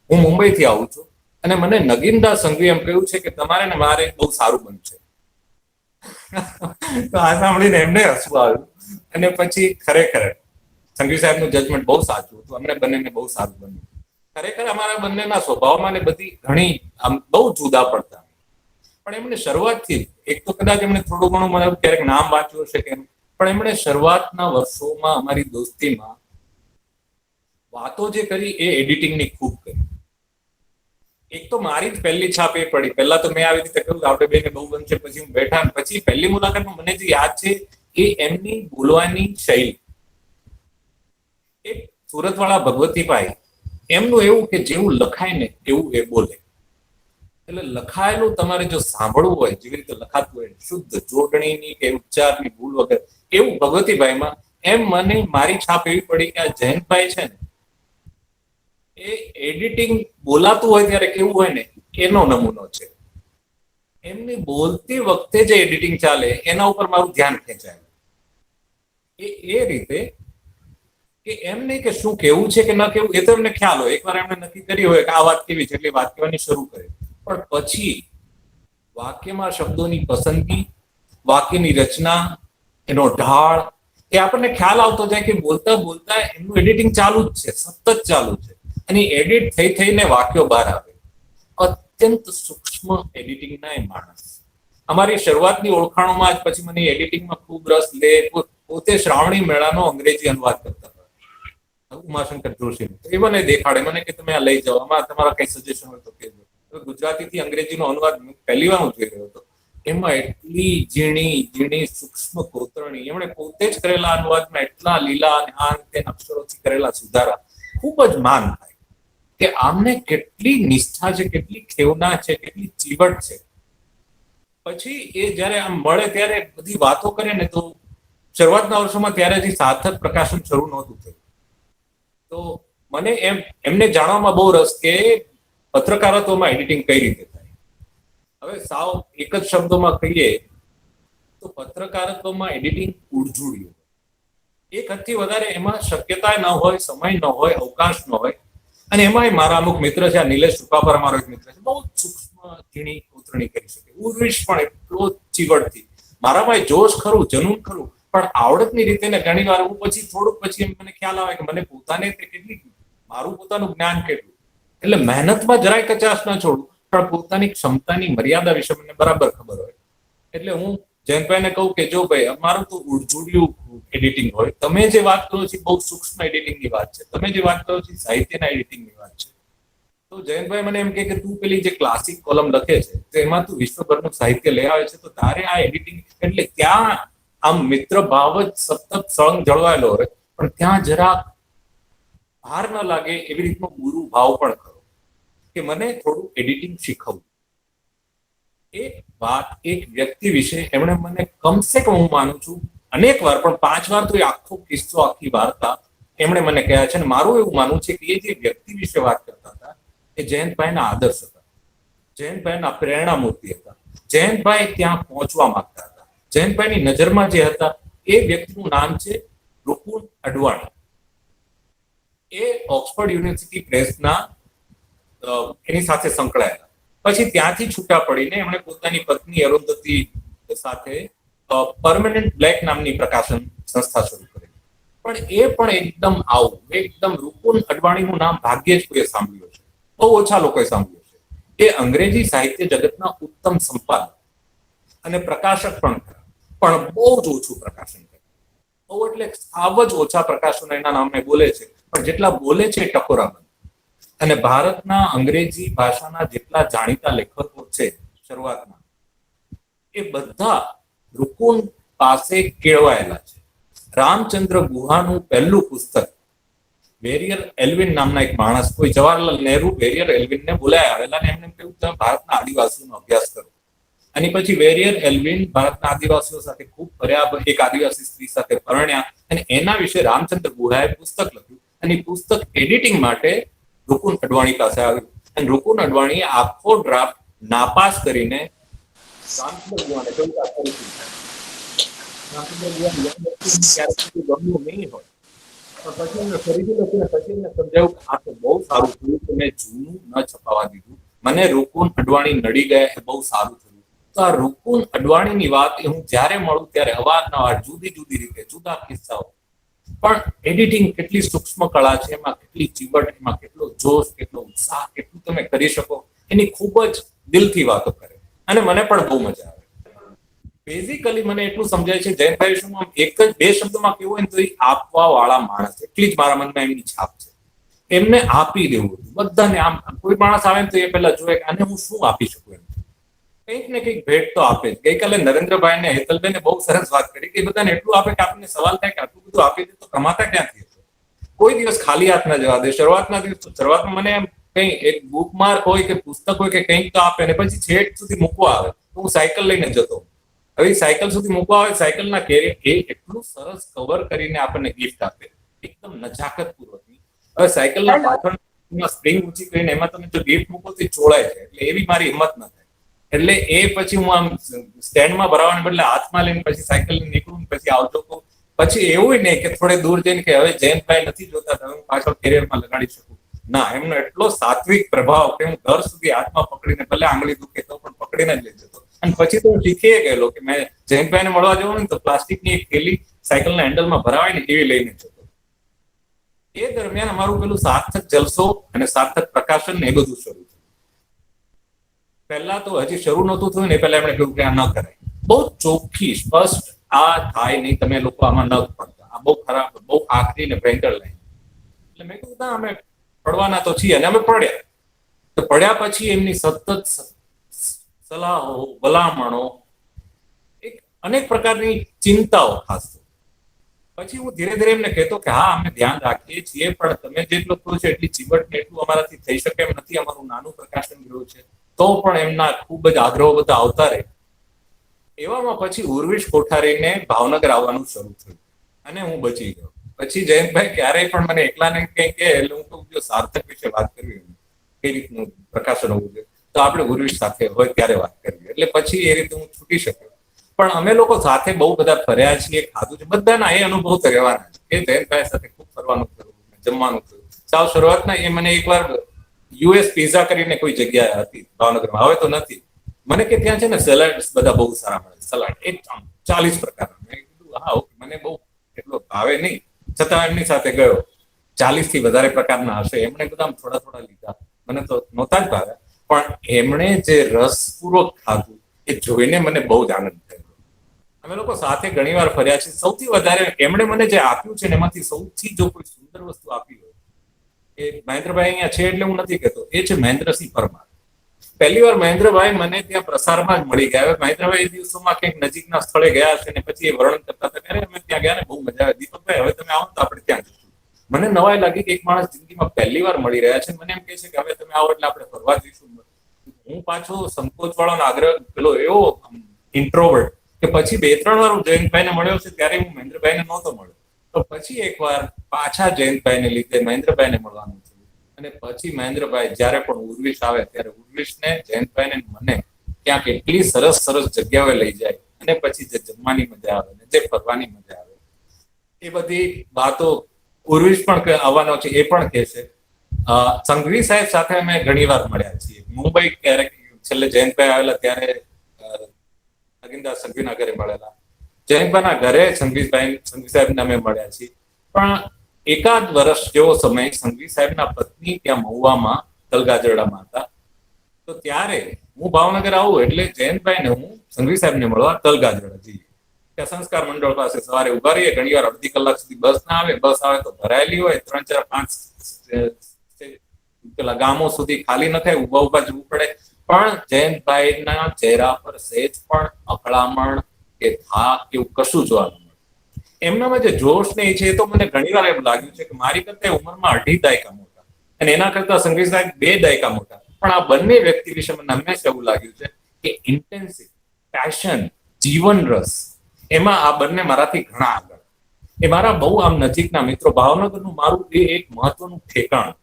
હું મુંબઈથી આવું છું અને મને નગીનદાસ સંઘવી એમ કહ્યું છે કે તમારે ને મારે બહુ સારું બનશે. તો આ સાંભળીને એમને હસવું આવ્યું. અને પછી ખરેખર સંઘવી સાહેબનું જજમેન્ટ બહુ સાચું હતું. અમને બંનેને બહુ સારું બન્યું. ખરેખર અમારા બંનેના સ્વભાવમાં ને બધી ઘણી આમ બહુ જુદા પડતા. પણ એમણે શરૂઆતથી, એક તો કદાચ એમણે થોડું ઘણું મને ક્યારેક નામ વાંચ્યું હશે કે, પણ એમણે શરૂઆતના વર્ષોમાં અમારી દોસ્તીમાં વાતો જે કરી એ એડિટિંગની ખૂબ કરી. એક તો મારી જ પહેલી છાપ એ પડી. પહેલા તો મેં આવી રીતે કહ્યું આપણે બેને બહુ ગમશે, પછી હું બેઠા અને પછી પહેલી મુલાકાતમાં મને જે યાદ છે એ એમની બોલવાની શૈલી. એક સુરતવાળા ભગવતીભાઈ, એમનું એવું કે જેવું લખાય ને એવું એ બોલે. એટલે લખાયેલું તમારે જો સાંભળવું હોય, જેવી રીતે લખાતું હોય, શુદ્ધ જોડણીની કે ઉચ્ચારની ભૂલ વગર, એવું ભગવતીભાઈમાં. એમ મને મારી છાપ એવી પડી કે આ જયંતભાઈ છે ને એ એડિટિંગ બોલાતું હોય ત્યારે કેવું હોય ને એનો નમૂનો છે. એમની બોલતી વખતે જે એડિટિંગ ચાલે એના ઉપર મારું ધ્યાન ખેંચાય. એ રીતે કે એમ નહીં કે શું કેવું છે કે ન કેવું, એ તો એમને ખ્યાલ હોય. એકવાર એમને નક્કી કરી હોય કે આ વાત કેવી છે એટલે વાત કહેવાની શરૂ કરે. પણ પછી વાક્યમાં શબ્દોની પસંદગી, વાક્યની રચના, એનો ઢાળ, એ આપણને ખ્યાલ આવતો જાય કે બોલતા બોલતા એમનું એડિટિંગ ચાલુ જ છે, સતત ચાલુ છે. અને એડિટ થઈ થઈને વાક્યો બહાર આવે. અત્યંત સૂક્ષ્મ એડિટિંગના એ માણસ. અમારી શરૂઆતની ઓળખાણોમાં જ પછી મને એડિટિંગમાં ખૂબ રસ લે. પોતે શ્રાવણી મેળાનો અંગ્રેજી અનુવાદ કરતા હતા ઉમાશંકર જોશી. એ મને દેખાડે, મને કે તમે આ લઈ જાઓ, આમાં તમારા કઈ સજેશન હોય તો કહેજો. ગુજરાતીથી અંગ્રેજીનો અનુવાદ પહેલી વાર હું જોઈ રહ્યો હતો. એમાં એટલી ઝીણી ઝીણી સૂક્ષ્મ કોતરણી, એમણે પોતે જ કરેલા અનુવાદમાં એટલા લીલા અને આ તે અક્ષરોથી કરેલા સુધારા, ખૂબ જ માન થાય કે આમને કેટલી નિષ્ઠા છે, કેટલી ખેવના છે, કેટલી ચીવટ છે. પછી એ જયારે આમ મળે ત્યારે બધી વાતો કરે ને, તો શરૂઆતના વર્ષોમાં ત્યારે હજી સાર્થક પ્રકાશન શરૂ નહોતું થયું. તો મને એમને જાણવામાં બહુ રસ કે પત્રકારત્વમાં એડિટિંગ કઈ રીતે થાય. હવે સાવ એક જ શબ્દોમાં કહીએ તો પત્રકારત્વમાં એડિટિંગ ઉડજુડ્યું. એક હદથી વધારે એમાં શક્યતા ન હોય, સમય ન હોય, અવકાશ ન હોય. અને એમાં મારા અમુક મિત્ર છે, આ નિલેશ સુકાપર અમારો એક મિત્ર છે, બહુ સૂક્ષ્મ ઝીણી કોતરણી કરી શકે. ઉર્વિશ પણ એટલો ચીવટથી. મારામાં જોશ ખરું, જનૂન ખરું, પણ આવડતની રીતે ને ઘણી વાર હું પછી થોડુંક પછી મને ખ્યાલ આવે કે મને પોતાને તે કેટલી, મારું પોતાનું જ્ઞાન કેટલું. એટલે મહેનતમાં જરાય કચાશ ન છોડું, પણ પોતાની ક્ષમતાની મર્યાદા વિશે મને બરાબર ખબર હોય. એટલે હું જયંતભાઈને કહું કે જો ભાઈ અમારું તો ઉડજુડ્યું એડિટિંગ હોય, તમે જે વાત કરો છો બહુ સૂક્ષ્મ એડિટિંગની વાત છે, તમે જે વાત કરો છો સાહિત્યના એડિટિંગની વાત છે. તો જયંતભાઈ મને એમ કે તું પેલી જે ક્લાસિક કોલમ લખે છે તો એમાં તું વિશ્વભરનું સાહિત્ય લઈ આવે છે, તો તારે આ એડિટિંગ, એટલે ત્યાં આમ મિત્ર ભાવ જ સતત સળંગ જળવાયેલો હોય, પણ ત્યાં જરા ભાર ન લાગે એવી રીતનો ગુરુ ભાવ પણ કરો કે મને થોડું એડિટિંગ શીખવવું. એક વાત, એક વ્યક્તિ વિશે એમણે મને કમસે કમ, હું માનું છું અનેક વાર, પણ 5 વાર તો એ આખો કિસ્સો, આખી વાર્તા એમણે મને કહ્યા છે. અને મારું એવું માનવું છે કે એ જે વ્યક્તિ વિશે વાત કરતા હતા એ જયંતભાઈના આદર્શ હતા, જયંતભાઈના પ્રેરણા મૂર્તિ હતા. જયંતભાઈ ત્યાં પહોંચવા માંગતા હતા. જયંતભાઈની નજરમાં જે હતા એ વ્યક્તિનું નામ છે રુકુન અડવાણી. એ ઓક્સફર્ડ યુનિવર્સિટી પ્રેસના એની સાથે સંકળાયેલા. પછી ત્યાંથી છૂટા પડીને એમણે પોતાની પત્ની અરુંધતી સાથે પરમેનન્ટ બ્લેક નામની પ્રકાશન સંસ્થા શરૂ કરી. પણ એ પણ એકદમ આવું, એકદમ રુકુન અડવાણીનું નામ ભાગ્યે જ કોઈએ સાંભળ્યું છે, બહુ ઓછા લોકોએ સાંભળ્યું છે. એ અંગ્રેજી સાહિત્ય જગતના ઉત્તમ સંપાદક અને પ્રકાશક પણ ખરા, પણ બહુ જ ઓછું પ્રકાશન કરે. બહુ એટલે સાવ જ ઓછા પ્રકાશનો એના નામે બોલે છે, પણ જેટલા બોલે છે એ ટકોરાબંધ. અને ભારતના અંગ્રેજી ભાષાના જેટલા જાણીતા લેખકો છે શરૂઆતમાં, એ બધા રુકુન પાસે કેળવાયેલા છે. રામચંદ્ર ગુહાનું પહેલું પુસ્તક વેરિયર એલ્વિન નામના એક માણસ, કોઈ જવાહરલાલ નહેરુ વેરિયર એલ્વિનને બોલાયા આવેલા અને એમને કહ્યું તમે ભારતના આદિવાસીઓનો અભ્યાસ કરો. અને પછી વેરિયર એલ્વિન ભારતના આદિવાસીઓ સાથે ખૂબ ફર્યા, એક આદિવાસી સ્ત્રી સાથે પરણ્યા, અને એના વિશે રામચંદ્ર ગુહાએ પુસ્તક લખ્યું. અને પુસ્તક એડિટિંગ માટે રુકુન અડવાણી પાસે આવ્યું, અને રુકુન અડવાણીએ આખો ડ્રાફ્ટ નાપાસ કરીને રામચંદ્ર ગુહાને કહ્યું કે ગમ્યું નહીં હોય, પણ પછી એમને ફરીથી લખીને પછી એમને સમજાવ્યું કે આ તો બહુ સારું થયું કે મેં જૂનું ન છપાવા દીધું, મને રુકુન અડવાણી નડી ગયા, એ બહુ સારું થયું. તો આ રુકુન અડવાણીની વાત એ હું જ્યારે મળું ત્યારે અવારનવાર જુદી જુદી રીતે, જુદા કિસ્સાઓ, પણ એડિટિંગ કેટલી સૂક્ષ્મ કળા છે, એમાં કેટલી ચીવટ, એમાં કેટલો જોશ, કેટલો ઉત્સાહ, કેટલું તમે કરી શકો, એની ખૂબ જ દિલથી વાતો કરે. અને મને પણ બહુ મજા આવે. બેઝિકલી મને એટલું સમજાય છે જયંતભાઈ શું એક જ બે શબ્દોમાં કેવું હોય ને તો એ આપવા વાળા માણસ, એટલી જ મારા મનમાં એમની છાપ છે. એમને આપી દેવું હતું બધાને. આમ કોઈ માણસ આવે ને તો એ પહેલા જોવે કે આને હું શું આપી શકું, એમ કંઈક ને કંઈક ભેટ તો આપે જ. ગઈકાલે નરેન્દ્રભાઈ ને હેતલબેને બહુ સરસ વાત કરી કે બધાને એટલું આપે કે આપણને સવાલ થાય કે આટલું બધું આપી દે તો કમાતા ક્યાંથી હશે? કોઈ દિવસ ખાલી હાથ ના જવા દે. શરૂઆતમાં મને એમ કઈ એક બુક માર્ક હોય કે પુસ્તક હોય કે કંઈક તો આપે, ને પછી છેક સુધી મૂકવા આવે તો હું સાયકલ લઈને જતો. હવે સાયકલ સુધી મૂકવા આવે, સાયકલના કેરિયર એ એટલું સરસ કવર કરીને આપણને ગિફ્ટ આપે, એકદમ નજાકત પૂર્વકની. હવે સાયકલના પાછળ સ્પ્રિંગ ઊંચી કરીને એમાં તમે જો ગિફ્ટ મૂકો તો ચોળાય છે, એટલે એવી મારી હિંમત ન થાય. એટલે એ પછી હું આમ સ્ટેન્ડમાં ભરાવાને બદલે હાથમાં લઈને પછી સાયકલ લઈને નીકળું, પછી આવતો કહું. પછી એવું નહીં કે થોડે દૂર જઈને કે હવે જયંતભાઈ નથી જોતા તો હું પાછળ કેરિયરમાં લગાડી શકું. ના, એમનો એટલો સાત્વિક પ્રભાવ કે હું ઘર સુધી હાથમાં પકડીને, ભલે આંગળી દુખે તો પણ પકડીને જ લઈ જતો. અને પછી તો હું શીખી ગયેલો કે મેં જયંતભાઈને મળવા જવું ને તો પ્લાસ્ટિકની એક થેલી સાયકલના હેન્ડલમાં ભરાવાય ને એવી લઈને જતો. એ દરમિયાન અમારું પેલું સાર્થક જલસો અને સાર્થક પ્રકાશન ને એ બધું શરૂ થયું. પહેલા તો હજી શરૂ નહોતું થયું ને પહેલા એમણે કહ્યું કે આ ન કરાય. બહુ ચોખ્ખી સ્પષ્ટ, આ થાય નહીં, તમે લોકો આમાં ન પડતા, આ બહુ ખરાબ, બહુ આકરી ને ભયંકર લાઈન. એટલે મેં કીધું ના, અમે પડવાના તો છીએ, અને અમે પડ્યા. તો પડ્યા પછી એમની સતત સલાહો, ભલામણો, એક અનેક પ્રકારની ચિંતાઓ ખાસ. પછી હું ધીરે ધીરે એમને કહેતો કે હા, અમે ધ્યાન રાખીએ છીએ, પણ તમે જેટલું કહો છો એટલી ચીવટ ને એટલું અમારાથી થઈ શકે એમ નથી. અમારું નાનું પ્રકાશન ગૃહ છે, તો પણ એમના ખૂબ જ આગ્રહો બધા આવતા રહે. એવામાં પછી ઉર્વિશ કોઠારીને ભાવનગર આવવાનું શરૂ થયું અને હું બચી ગયો. પછી જયંતભાઈ ક્યારેય પણ મને એકલાને કંઈ કહે એટલે હું કહું, જો સાર્થક વિશે વાત કરવી, કઈ રીતનું પ્રકાશન હોવું જોઈએ તો આપણે ઉર્વિશ સાથે હોય ત્યારે વાત કરવી. એટલે પછી એ રીતે હું છૂટી શક્યો. પણ અમે લોકો સાથે બહુ બધા ફર્યા છીએ, ખાધું છે, બધાના એ અનુભવ તો રહેવાના છે કે જયંતભાઈ સાથે ખૂબ ફરવાનું થયું, જમવાનું થયું. સાવ શરૂઆતના એ મને એકવાર યુએસ પિઝા કરીને કોઈ જગ્યાએ હતી ભાવનગરમાં, હવે તો નથી. મને કે ત્યાં છે ને સેલાડ્સ બધા બહુ સારા મળે, સલાડ એક 40 પ્રકારના. મેં કીધું હા ઓકે, મને બહુ એટલો ભાવે નહીં, છતાં એમની સાથે ગયો. 40 થી વધારે પ્રકારના હશે. એમણે બધા થોડા થોડા લીધા, મને તો નહોતા જ ભાવે, પણ એમણે જે રસપૂર્વક ખાધું એ જોઈને મને બહુ જ આનંદ થયો. અમે લોકો સાથે ઘણી વાર ફર્યા છીએ. સૌથી વધારે એમણે મને જે આપ્યું છે ને એમાંથી સૌથી જો કોઈ સુંદર વસ્તુ આપી હોય એ મહેન્દ્રભાઈ અહીંયા છે એટલે હું નથી કહેતો, એ છે મહેન્દ્રસિંહ પરમાર. પહેલી વાર મહેન્દ્રભાઈ મને ત્યાં પ્રસારમાં જ મળી ગયા. મહેન્દ્રભાઈ એ દિવસોમાં કંઈક નજીકના સ્થળે ગયા છે ને પછી એ વર્ણન કરતા હતા કે અમે ત્યાં ગયા ને બહુ મજા આવે, દીપકભાઈ હવે તમે આવો તો આપણે ત્યાં જઈશું. મને નવાઈ લાગી કે એક માણસ જિંદગીમાં પહેલી વાર મળી રહ્યા છે, મને એમ કહે છે કે હવે તમે આવો એટલે આપણે ફરવા જઈશું. હું પાછો સંકોચ વાળો આગ્રહ પેલો એવો ઇન્ટ્રોવર્ટ કે પછી 2-3 વાર હું જયંતભાઈને મળ્યો છે ત્યારે હું મહેન્દ્રભાઈને નહોતો મળ્યો. તો પછી એકવાર પાછા જયંતભાઈને લીધે મહેન્દ્રભાઈને મળવાનું થયું. અને પછી મહેન્દ્રભાઈ જ્યારે પણ ઉર્વિશ આવે ત્યારે ઉર્વિશને, જયંતભાઈને, મને ક્યાંક એટલી સરસ સરસ જગ્યાએ લઈ જાય અને પછી જે જમવાની મજા આવે ને જે ફરવાની મજા આવે એ બધી વાતો ઉર્વિશ પણ આવવાનો છે એ પણ કહે છે. સંઘવી સાહેબ સાથે અમે ઘણી વાર મળ્યા છીએ. મુંબઈ ક્યારેક છેલ્લે જયંતભાઈ આવેલા ત્યારે નગીનદાસ સંઘવીના ઘરે મળેલા. જયંતભાઈના ઘરે સંઘવી સાહેબને અમે મળ્યા છીએ. પણ એકાદ વર્ષ જેવો સમય સંઘવી સાહેબના પત્ની ત્યાં મહુવામાં તલગાજરડામાં હતા. તો ત્યારે હું ભાવનગર આવું એટલે જયંતભાઈને હું સંઘવી સાહેબને મળવા તલગાજરડા જઈએ. ત્યાં સંસ્કાર મંડળ પાસે સવારે ઉભા રહીએ. ઘણી વાર અડધી કલાક સુધી બસ ના આવે, બસ આવે તો ભરાયેલી હોય, 3-4-5 પેલા ગામો સુધી ખાલી ન થાય, ઉભા ઉભા જવું પડે. પણ જયંતભાઈના ચહેરા પર સહેજ પણ અકળામણ કે થાક એવું કશું જોવા ન મળે. એમનામાં જે જોશ ને છે એ તો મને ઘણી વાર એમ લાગ્યું છે કે મારી કરતા ઉંમરમાં 2.5 દાયકા મોટા અને એના કરતા સંઘવી સાહેબ 2 દાયકા મોટા. પણ આ બંને વ્યક્તિ વિશે મને હંમેશા એવું લાગ્યું છે કે ઇન્ટેન્સિવ પેશન, જીવન રસ, એમાં આ બંને મારાથી ઘણા આગળ. એ મારા બહુ આમ નજીકના મિત્રો. ભાવનગરનું મારું એ એક મહત્વનું ઠેકાણ.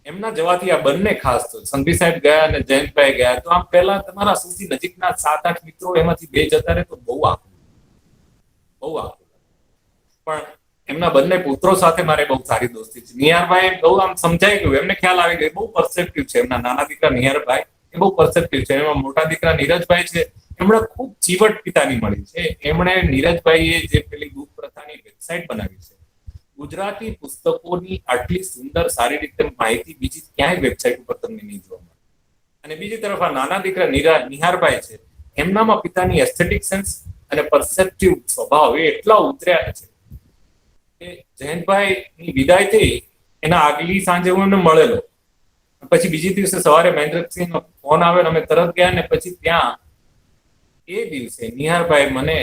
એમના જવાથી આ બંને ખાસ તો સંઘવી સાહેબ ગયા અને જયંતભાઈ ગયા તો આમ પહેલા તમારા સૌથી નજીકના 7-8 મિત્રો એમાંથી 2 જતા રહે તો બહુ આખું. પણ એમના બંને પુત્રો સાથે મારે બહુ સારી દોસ્તી છે. નિહારભાઈ બહુ આમ સમજાઈ ગયું, એમને ખ્યાલ આવી ગયો. બહુ પરસેપ્ટિવ છે. એમના નાના દીકરા નિહારભાઈ એ બહુ પરસેપ્ટિવ છે. એમાં મોટા દીકરા નીરજભાઈ છે, એમણે ખૂબ ચીવટ પિતાની મળી છે. એમણે નીરજભાઈએ જે પેલી દૂધ પ્રથાની વેબસાઇટ બનાવી છે, ગુજરાતી પુસ્તકોની આટલી સુંદર સારી રીતે માહિતી બીજી ક્યાંય વેબસાઇટ ઉપર તમને નહીં જોવા મળે. અને બીજી તરફ આ નાના દીકરા નિહારભાઈ છે, એમનામાં પિતાની એસ્થેટિક સેન્સ અને પરસેપ્ટિવ સ્વભાવ એ એટલા ઉતર્યા છે કે જયંતભાઈની વિદાય થઈ એના આગલી સાંજે હું એમને મળેલો. પછી બીજી દિવસે સવારે મહેન્દ્રસિંહનો ફોન આવ્યો, અમે તરત ગયા. ને પછી ત્યાં એ દિવસે નિહારભાઈ મને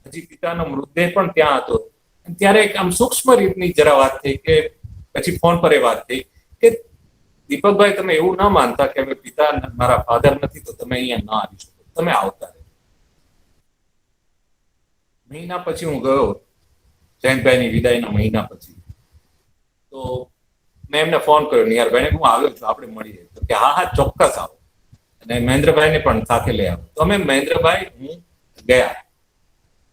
હજી પિતાનો મૃતદેહ પણ ત્યાં હતો. ત્યારે એક આમ સૂક્ષ્મ રીતની જરા વાત થઈ કે પછી ફોન પર એ વાત થઈ કે દીપકભાઈ, તમે એવું ના માનતા કે હવે પિતા મારા ફાધર નથી તો તમે અહીંયા ના આવી શકો, તમે આવતા રહે. મહિના પછી હું ગયો, જયંતભાઈની વિદાયના મહિના પછી. તો મેં એમને ફોન કર્યો, નિહારભાઈને, હું આવ્યો છું, આપણે મળીએ. તો કે હા હા ચોક્કસ આવો, અને મહેન્દ્રભાઈને પણ સાથે લઈ આવો. તો અમે મહેન્દ્રભાઈ હું ગયા.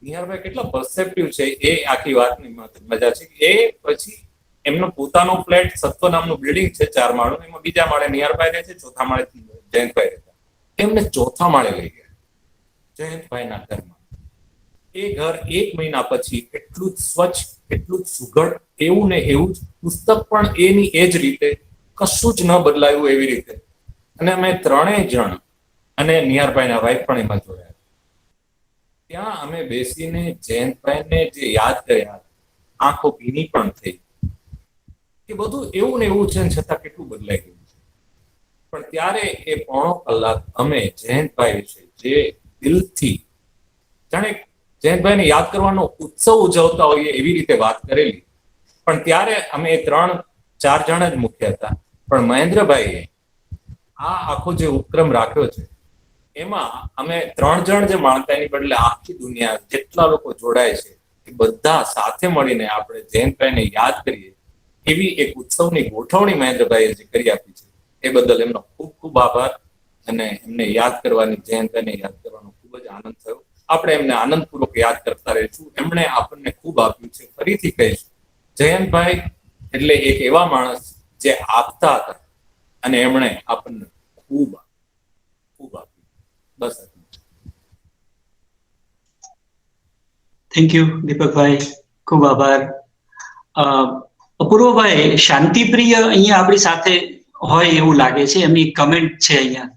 નિહારભાઈ કેટલા પરસેપ્ટિવ છે એ આખી વાતની મજા છે. એ પછી એમનો પોતાનો ફ્લેટ સત્વ નામનું બિલ્ડિંગ છે 4 માળનું, એમાં બીજા માળે નિહારભાઈ રહે છે, ચોથા માળે જયંતભાઈ રહેતા. એમને ચોથા માળે લઈ ગયા જયંતભાઈના ઘરમાં. એ ઘર 1 મહિના પછી એટલું જ સ્વચ્છ, એટલું જ સુઘડ, એવું ને એવું જ, પુસ્તક પણ એની એ જ રીતે, કશું જ ન બદલાયું એવી રીતે. અને અમે 3 જણ અને નિહારભાઈના વાઈફ પણ એમાં જોડાયા. ત્યાં અમે બેસીને જયંતભાઈને જે યાદ કર્યા, આંખો ભીની પણ થઈ કે બધું એવું ને એવું છે, છતાં કેટલું બદલાઈ ગયું છે. પણ ત્યારે એ પોણો કલાક અમે જયંતભાઈ વિશે જે દિલથી, જાણે જયંતભાઈને યાદ કરવાનો ઉત્સવ ઉજવતા હોઈએ એવી રીતે વાત કરેલી. પણ ત્યારે અમે 3-4 જણ જ મુખ્ય હતા. પણ મહેન્દ્રભાઈએ આ આખો જે ઉપક્રમ રાખ્યો છે, એમાં અમે 3 જણ જે માણતા એની બદલે આખી દુનિયા જેટલા લોકો જોડાય છે એ બધા સાથે મળીને આપણે જયંતભાઈને યાદ કરીએ એવી એક ઉત્સવની ગોઠવણી મહેન્દ્રભાઈએ જે કરી આપી છે, એ બદલ એમનો ખૂબ ખૂબ આભાર. અને એમને યાદ કરવાની, જયંતભાઈને યાદ કરવાનો ખૂબ જ આનંદ થયો. આપણે એમને આનંદપૂર્વક યાદ કરતા રહીશું. એમણે આપણને ખૂબ આપ્યું છે. ફરીથી કહીશ, જયંતભાઈ એટલે એક એવા માણસ જે આપતા હતા અને એમણે આપણને ખૂબ ખૂબ આપ્યું. બસ. થેન્ક યુ દીપકભાઈ, ખૂબ આભાર. અપૂર્વભાઈ, શાંતિપ્રિય અહીંયા આપણી સાથે હોય એવું લાગે છે. એમની કમેન્ટ છે અહીંયા.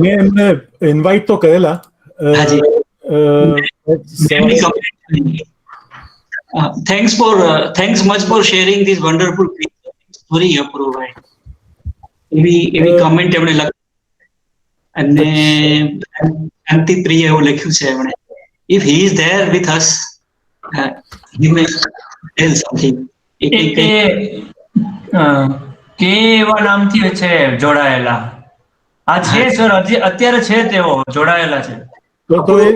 મેં એમને ઇન્વાઇટ તો કરેલા. હાજી. Thanks much for sharing this wonderful story Apurvabhai. એવી કમેન્ટ એમણે લખી. અને શાંતિપ્રિય એવું લખ્યું છે એમણે. If he is there with us, he may tell something. કે એવા નામથી છે જોડાયેલા. આ છે સર, હજી અત્યારે છે તેઓ જોડાયેલા છે. તો એ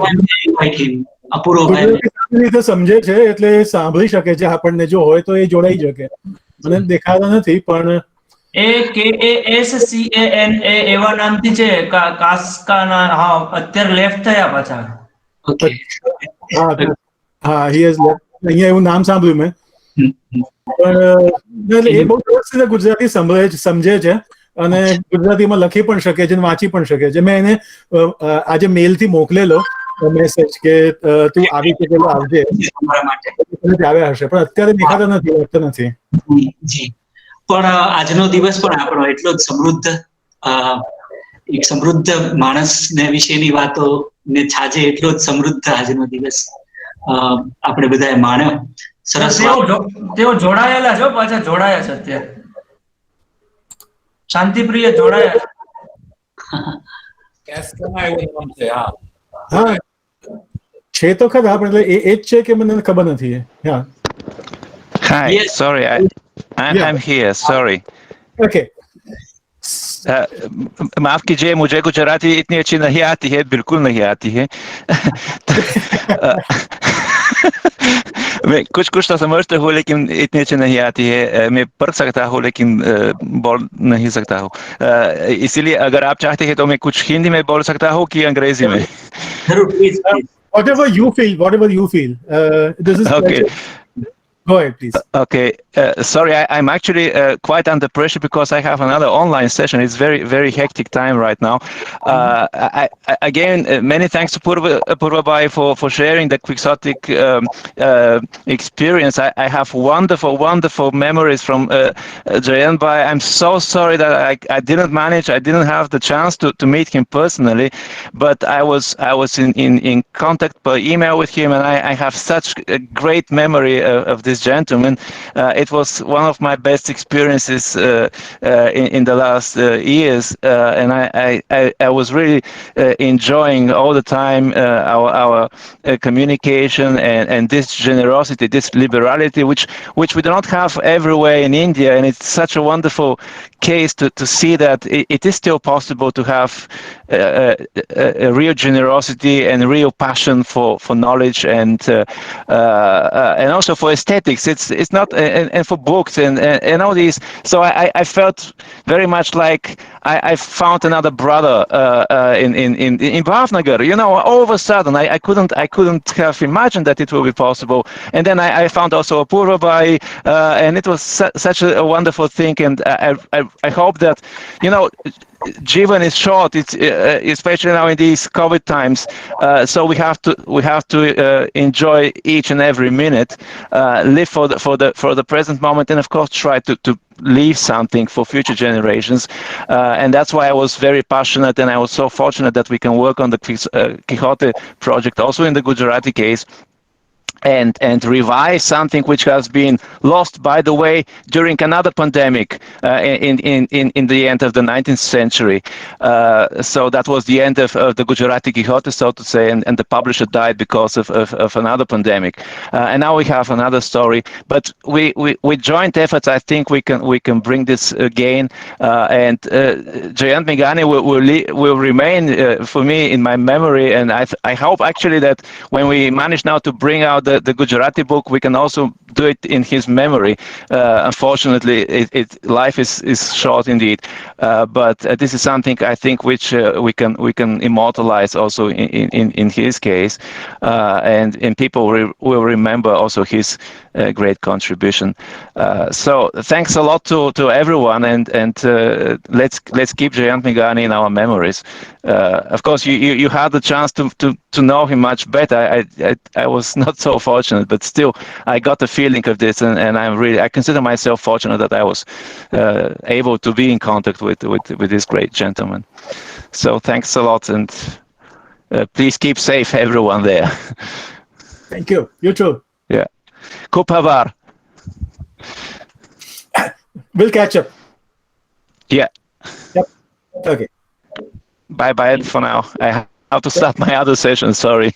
અપૂર્વભાઈ રીતે સમજે છે, એટલે એ સાંભળી શકે છે આપણને. જો હોય તો એ જોડાઈ શકે. મને દેખાતા નથી, પણ KASCAN એવા નામથી છે. કાસ્કાના, હા, અત્યારે લેફ્ટ થયા પાછા. ઓકે. હા, હી હેઝ લેફ્ટ. અહીંયા એવું નામ સાંભળ્યું મેં. પણ એ બહુ સરસ રીતે ગુજરાતી સમજે છે અને ગુજરાતીમાં લખી પણ શકે છે, વાંચી પણ શકે છે. મેં એને આજે મેલથી મોકલેલો મેસેજ કે તું આવી શકે આવજે, આવ્યા હશે, પણ અત્યારે દેખાતા નથી, લખતા નથી. જી. પણ આજનો દિવસ પણ આપણો એટલો જ સમૃદ્ધ, એક સમૃદ્ધ માણસને વિશેની વાતો ને છાજે એટલો જ સમૃદ્ધ આજનો દિવસ આપણે બધાએ માણ્યો. સરસ. તેઓ જોડાયેલા છો, પાછા જોડાયા છે અત્યારે. શાંતિપ્રિય જોડાયા છે. હા, છે તો ખરા, પણ એટલે એ જ છે કે મને ખબર નથી. હા. Hi, Yes. sorry, I'm here, sorry. Okay. माफ कीजिए, मुझे गुजराती इतनी अच्छी नहीं आती है, बिल्कुल नहीं आती है. मैं कुछ तो समझता हूँ, लेकिन इतनी अच्छी नहीं आती है. मैं पढ़ सकता हूँ, लेकिन बोल नहीं सकता हूँ. इसीलिए अगर आप चाहते हैं तो मैं कुछ हिंदी में बोल सकता हूँ कि अंग्रेजी में. જરૂર, please. Whatever you feel. This is Okay. Go ahead, please. Okay. Sorry, I'm actually quite under pressure because I have another online session. It's very, very hectic time right now. Again, many thanks to Purvabai for sharing the Quixotic experience. I have wonderful memories from Jayanbai. I'm so sorry that I didn't have the chance to meet him personally, but I was in contact by email with him, and I have such a great memory of this gentleman. It was one of my best experiences in the last years, and I was really enjoying all the time our communication and this generosity, this liberality, which we do not have everywhere in India, and it's such a wonderful case to see that it is still possible to have a real generosity and real passion for knowledge and also for aesthetics. It's not and for books and all these. So I felt very much like I found another brother in Bhavnagar. You know, all of a sudden I couldn't have imagined that it will be possible. And then I found also Purvabai, and it was such a wonderful thing. And I hope that, you know, Jivan is short. It's especially now in these COVID times. So we have to enjoy each and every minute, live for the present moment, and of course try to leave something for future generations. And that's why I was very passionate, and I was so fortunate that we can work on the Quixote project, also in the Gujarati case. And revive something which has been lost, by the way, during another pandemic in the end of the 19th century. So that was the end of the Gujarati Quixote, so to say, and the publisher died because of another pandemic. And now we have another story. But with joint efforts, I think we can bring this again. And Jayant Meghani will remain for me in my memory. And I hope actually that when we manage now to bring out the Gujarati book, we can also do it in his memory. Unfortunately, life is short indeed, but this is something I think which we can immortalize also in his case, and people will remember also his great contribution. So thanks a lot to everyone, and let's keep Jayant Meghani in our memories. Of course, you had the chance to know him much better. I was not so fortunate, but still I got the feeling of this, and I consider myself fortunate that I was able to be in contact with this great gentleman. So thanks a lot, and please keep safe, everyone there. Thank you. You too. Yeah. Kupavar. We'll catch up. Yeah. Yep. Okay. Bye for now. I have to start my other session. Sorry.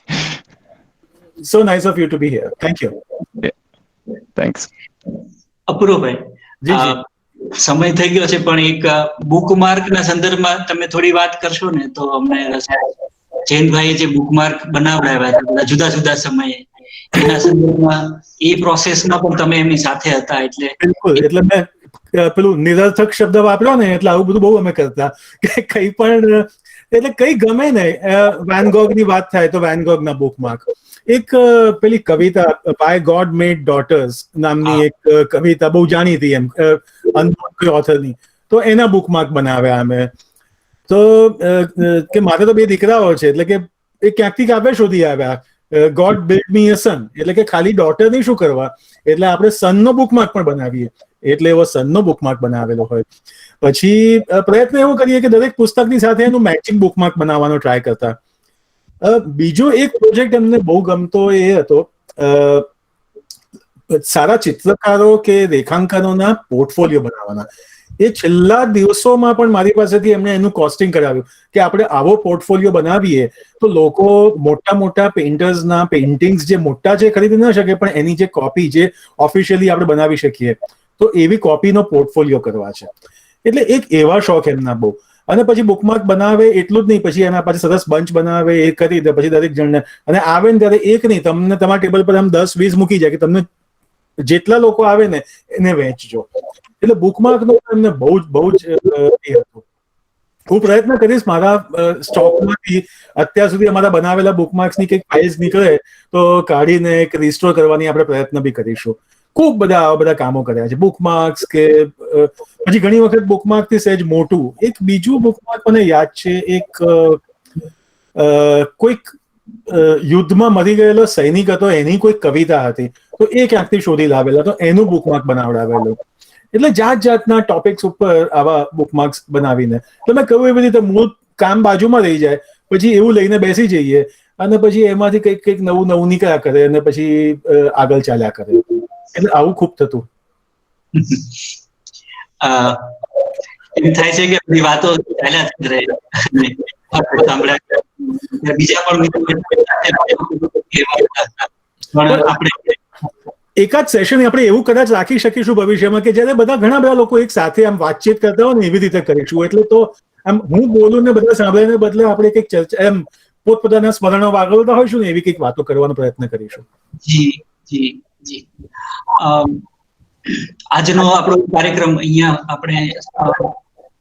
So nice of you to be here. Thank you. Yeah. Thanks. અપૂર્વભાઈ, જી, જી. સમય થઈ ગયો છે, પણ એક bookmark ના સંદર્ભમાં તમે થોડી વાત કરશો ને તો અમને રસ. જયંતભાઈએ જે બુકમાર્ક બનાવડાવ્યા હતા બધા જુદા જુદા સમયે, એના સંદર્ભમાં એ પ્રોસેસમાં પણ તમે એમની સાથે હતા, એટલે બિલકુલ. એટલે મેં પેલું નિરર્થક શબ્દ વાપર્યો ને, એટલે આવું બધું બહુ અમે કરતા કે કઈ પણ એટલે કઈ ગમે ને. વેન ગોગની વાત થાય તો વેન ગોગના બુકમાર્ક. એક પેલી કવિતા બાય ગોડ મેડ ડોટર્સ નામની એક કવિતા બહુ જાણીતી એમ અનનોન ઓથરની, તો એના બુકમાર્ક બનાવ્યા અમે. તો કે મારે તો બે દીકરાઓ છે, એટલે કે એ ક્યાંકથી કાવ્ય શોધી આવ્યા. ગોડ બિલ્ડ મી અ સન, એટલે કે ખાલી ડોટરની શું કરવા, એટલે આપણે સનનો બુકમાર્ક પણ બનાવીએ. એટલે એવો સનનો બુકમાર્ક બનાવેલો હોય. પછી પ્રયત્ન એવો કરીએ કે દરેક પુસ્તકની સાથે એનું મેચિંગ બુકમાર્ક બનાવવાનો ટ્રાય કરતા. બીજો એક પ્રોજેક્ટ એમને બહુ ગમતો એ હતો, સારા ચિત્રકારો કે રેખાંકનોના પોર્ટફોલિયો બનાવવાના. એ છેલ્લા દિવસોમાં પણ મારી પાસેથી એમણે એનું કોસ્ટિંગ કરાવ્યું કે આપણે આવો પોર્ટફોલિયો બનાવીએ તો લોકો મોટા પેઇન્ટર્સના પેઇન્ટિંગ્સ જે મોટા છે ખરીદી ન શકે, પણ એની જે કોપી જે ઓફિશિયલી આપણે બનાવી શકીએ, તો એવી કોપીનો પોર્ટફોલિયો કરવા છે. એટલે એક એવા શોખ એમના બહુ. અને પછી બુકમાર્ક બનાવે એટલું જ નહીં, પછી એના પછી સરસ બંચ બનાવે, એ કરી દે, પછી દરેક જણને, અને આવે ને ત્યારે એક નહીં, તમને તમારા ટેબલ પર આમ 10-20 મૂકી જાય કે તમને જેટલા લોકો આવે ને એને વહેંચજો. એટલે બુકમાર્કનો એમને બહુ જ એ હતું. હું પ્રયત્ન કરીશ મારા સ્ટોકમાંથી અત્યાર સુધી અમારા બનાવેલા બુકમાર્ક્સની કંઈક ફાઇલ્સ નીકળે તો કાઢીને એક રિસ્ટોર કરવાની આપણે પ્રયત્ન બી કરીશું. ખૂબ બધા આવા બધા કામો કર્યા છે, બુકમાર્ક્સ કે પછી ઘણી વખત બુકમાર્ક થી સહેજ મોટું એક બીજું બુકમાર્ક મને યાદ છે, એક કોઈક યુદ્ધમાં મરી ગયેલો સૈનિક હતો, એની કોઈ કવિતા હતી, તો એ ક્યાંકથી શોધી લાવેલા, તો એનું બુકમાર્ક બનાવડાવેલું. એટલે જાત જાતના ટોપિક્સ ઉપર આવા બુકમાર્ક્સ બનાવીને, તો મેં કહ્યું એવી રીતે મૂળ કામ બાજુમાં રહી જાય, પછી એવું લઈને બેસી જઈએ અને પછી એમાંથી કંઈક નવું નવું નીકળ્યા કરે અને પછી આગળ ચાલ્યા કરે. એટલે આવું ખૂબ થતું. એમ થાય છે કે બધી વાતો ચાલ્યા જ રહે, સાંભળ્યા બીજા પણ આપણે એકાદ સેશન આપણે એવું કદાચ રાખી શકીશું ભવિષ્યમાં કે જ્યારે બધા ઘણા બધા લોકો એક સાથે આમ વાતચીત કરતા હોય ને એવી રીતે કરીશું. એટલે તો આમ હું બોલું ને બધા સાંભળવાને બદલે આપણે કંઈક ચર્ચા એમ પોતપોતાના સ્મરણો વાગળતા હોઈશું ને એવી કંઈક વાતો કરવાનો પ્રયત્ન કરીશું. જી જી જી આજનો આપણો કાર્યક્રમ અહીંયા આપણે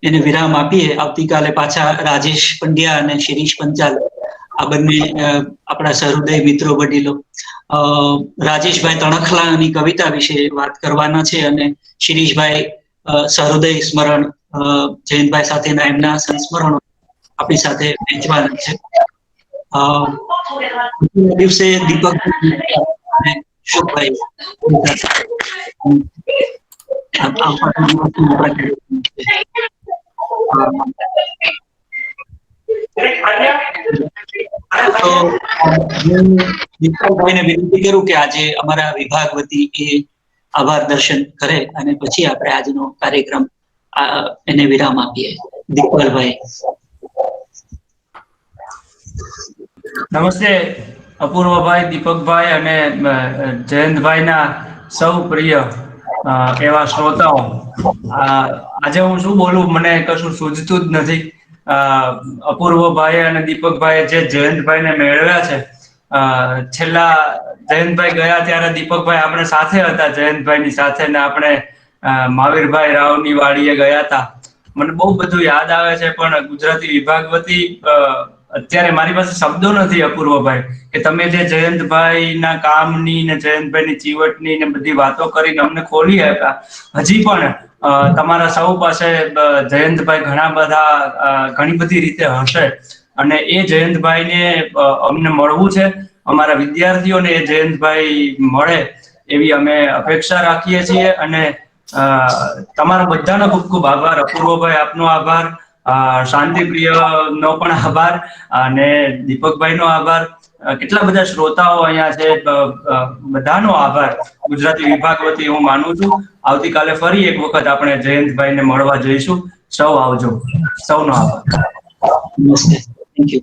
એને વિરામ આપીએ. આવતીકાલે પાછા રાજેશ પંડ્યા અને શિરીષ પંચાલ આ બંને આપણા સહૃદય મિત્રો વડીલો રાજેશભાઈ તણખલાની કવિતા વિશે વાત કરવાના છે અને શિરીષભાઈ સહૃદય સ્મરણ જયંતભાઈ સાથેના એમના સંસ્મરણો આપણી સાથે વહેંચવાના છે. દિવસે દીપકભાઈ દીપકભાઈને વિનંતી કરું કે આજે અમારા વિભાગ વતી એ આભાર દર્શન કરે અને પછી આપણે આજનો કાર્યક્રમ એને વિરામ આપીએ. દીપકભાઈ. નમસ્તે અપૂર્વભાઈ, દીપકભાઈ અને જયંતભાઈના સૌ પ્રિય એવા શ્રોતાઓ. આજે હું શું બોલું મને કશું સૂઝતું જ નથી. અપૂર્વભાઈ અને દીપકભાઈ જે જયંતભાઈને મેળવ્યા છે, છેલ્લા જયંતભાઈ ગયા ત્યારે દીપકભાઈ આપણે સાથે હતા, જયંતભાઈની સાથે, ને આપણે મહાવીરભાઈ રાવની વાડીએ ગયા હતા. મને બહુ બધું યાદ આવે છે, પણ ગુજરાતી વિભાગ વતી અત્યારે મારી પાસે શબ્દો નથી અપૂર્વભાઈ કે તમે જે જયંતભાઈના કામની ને જયંતભાઈની ચીવટની ને બધી વાતો કરીને અમને ખોલી આપ્યા. હજી પણ તમારા સૌ પાસે જયંતભાઈ ઘણી બધી રીતે હશે અને એ જયંતભાઈને અમને મળવું છે. અમારા વિદ્યાર્થીઓને એ જયંતભાઈ મળે એવી અમે અપેક્ષા રાખીએ છીએ અને તમારા બધાનો ખૂબ ખૂબ આભાર. અપૂર્વભાઈ આપનો આભાર, શાંતિપ્રિય નો પણ આભાર અને દીપકભાઈ નો આભાર. કેટલા બધા શ્રોતાઓ અહીંયા છે, બધાનો આભાર ગુજરાતી વિભાગ વતી હું માનું છું. આવતીકાલે ફરી એક વખત આપણે જયંતભાઈને મળવા જઈશું. સૌ આવજો. સૌનો આભાર. નમસ્તે. Thank you.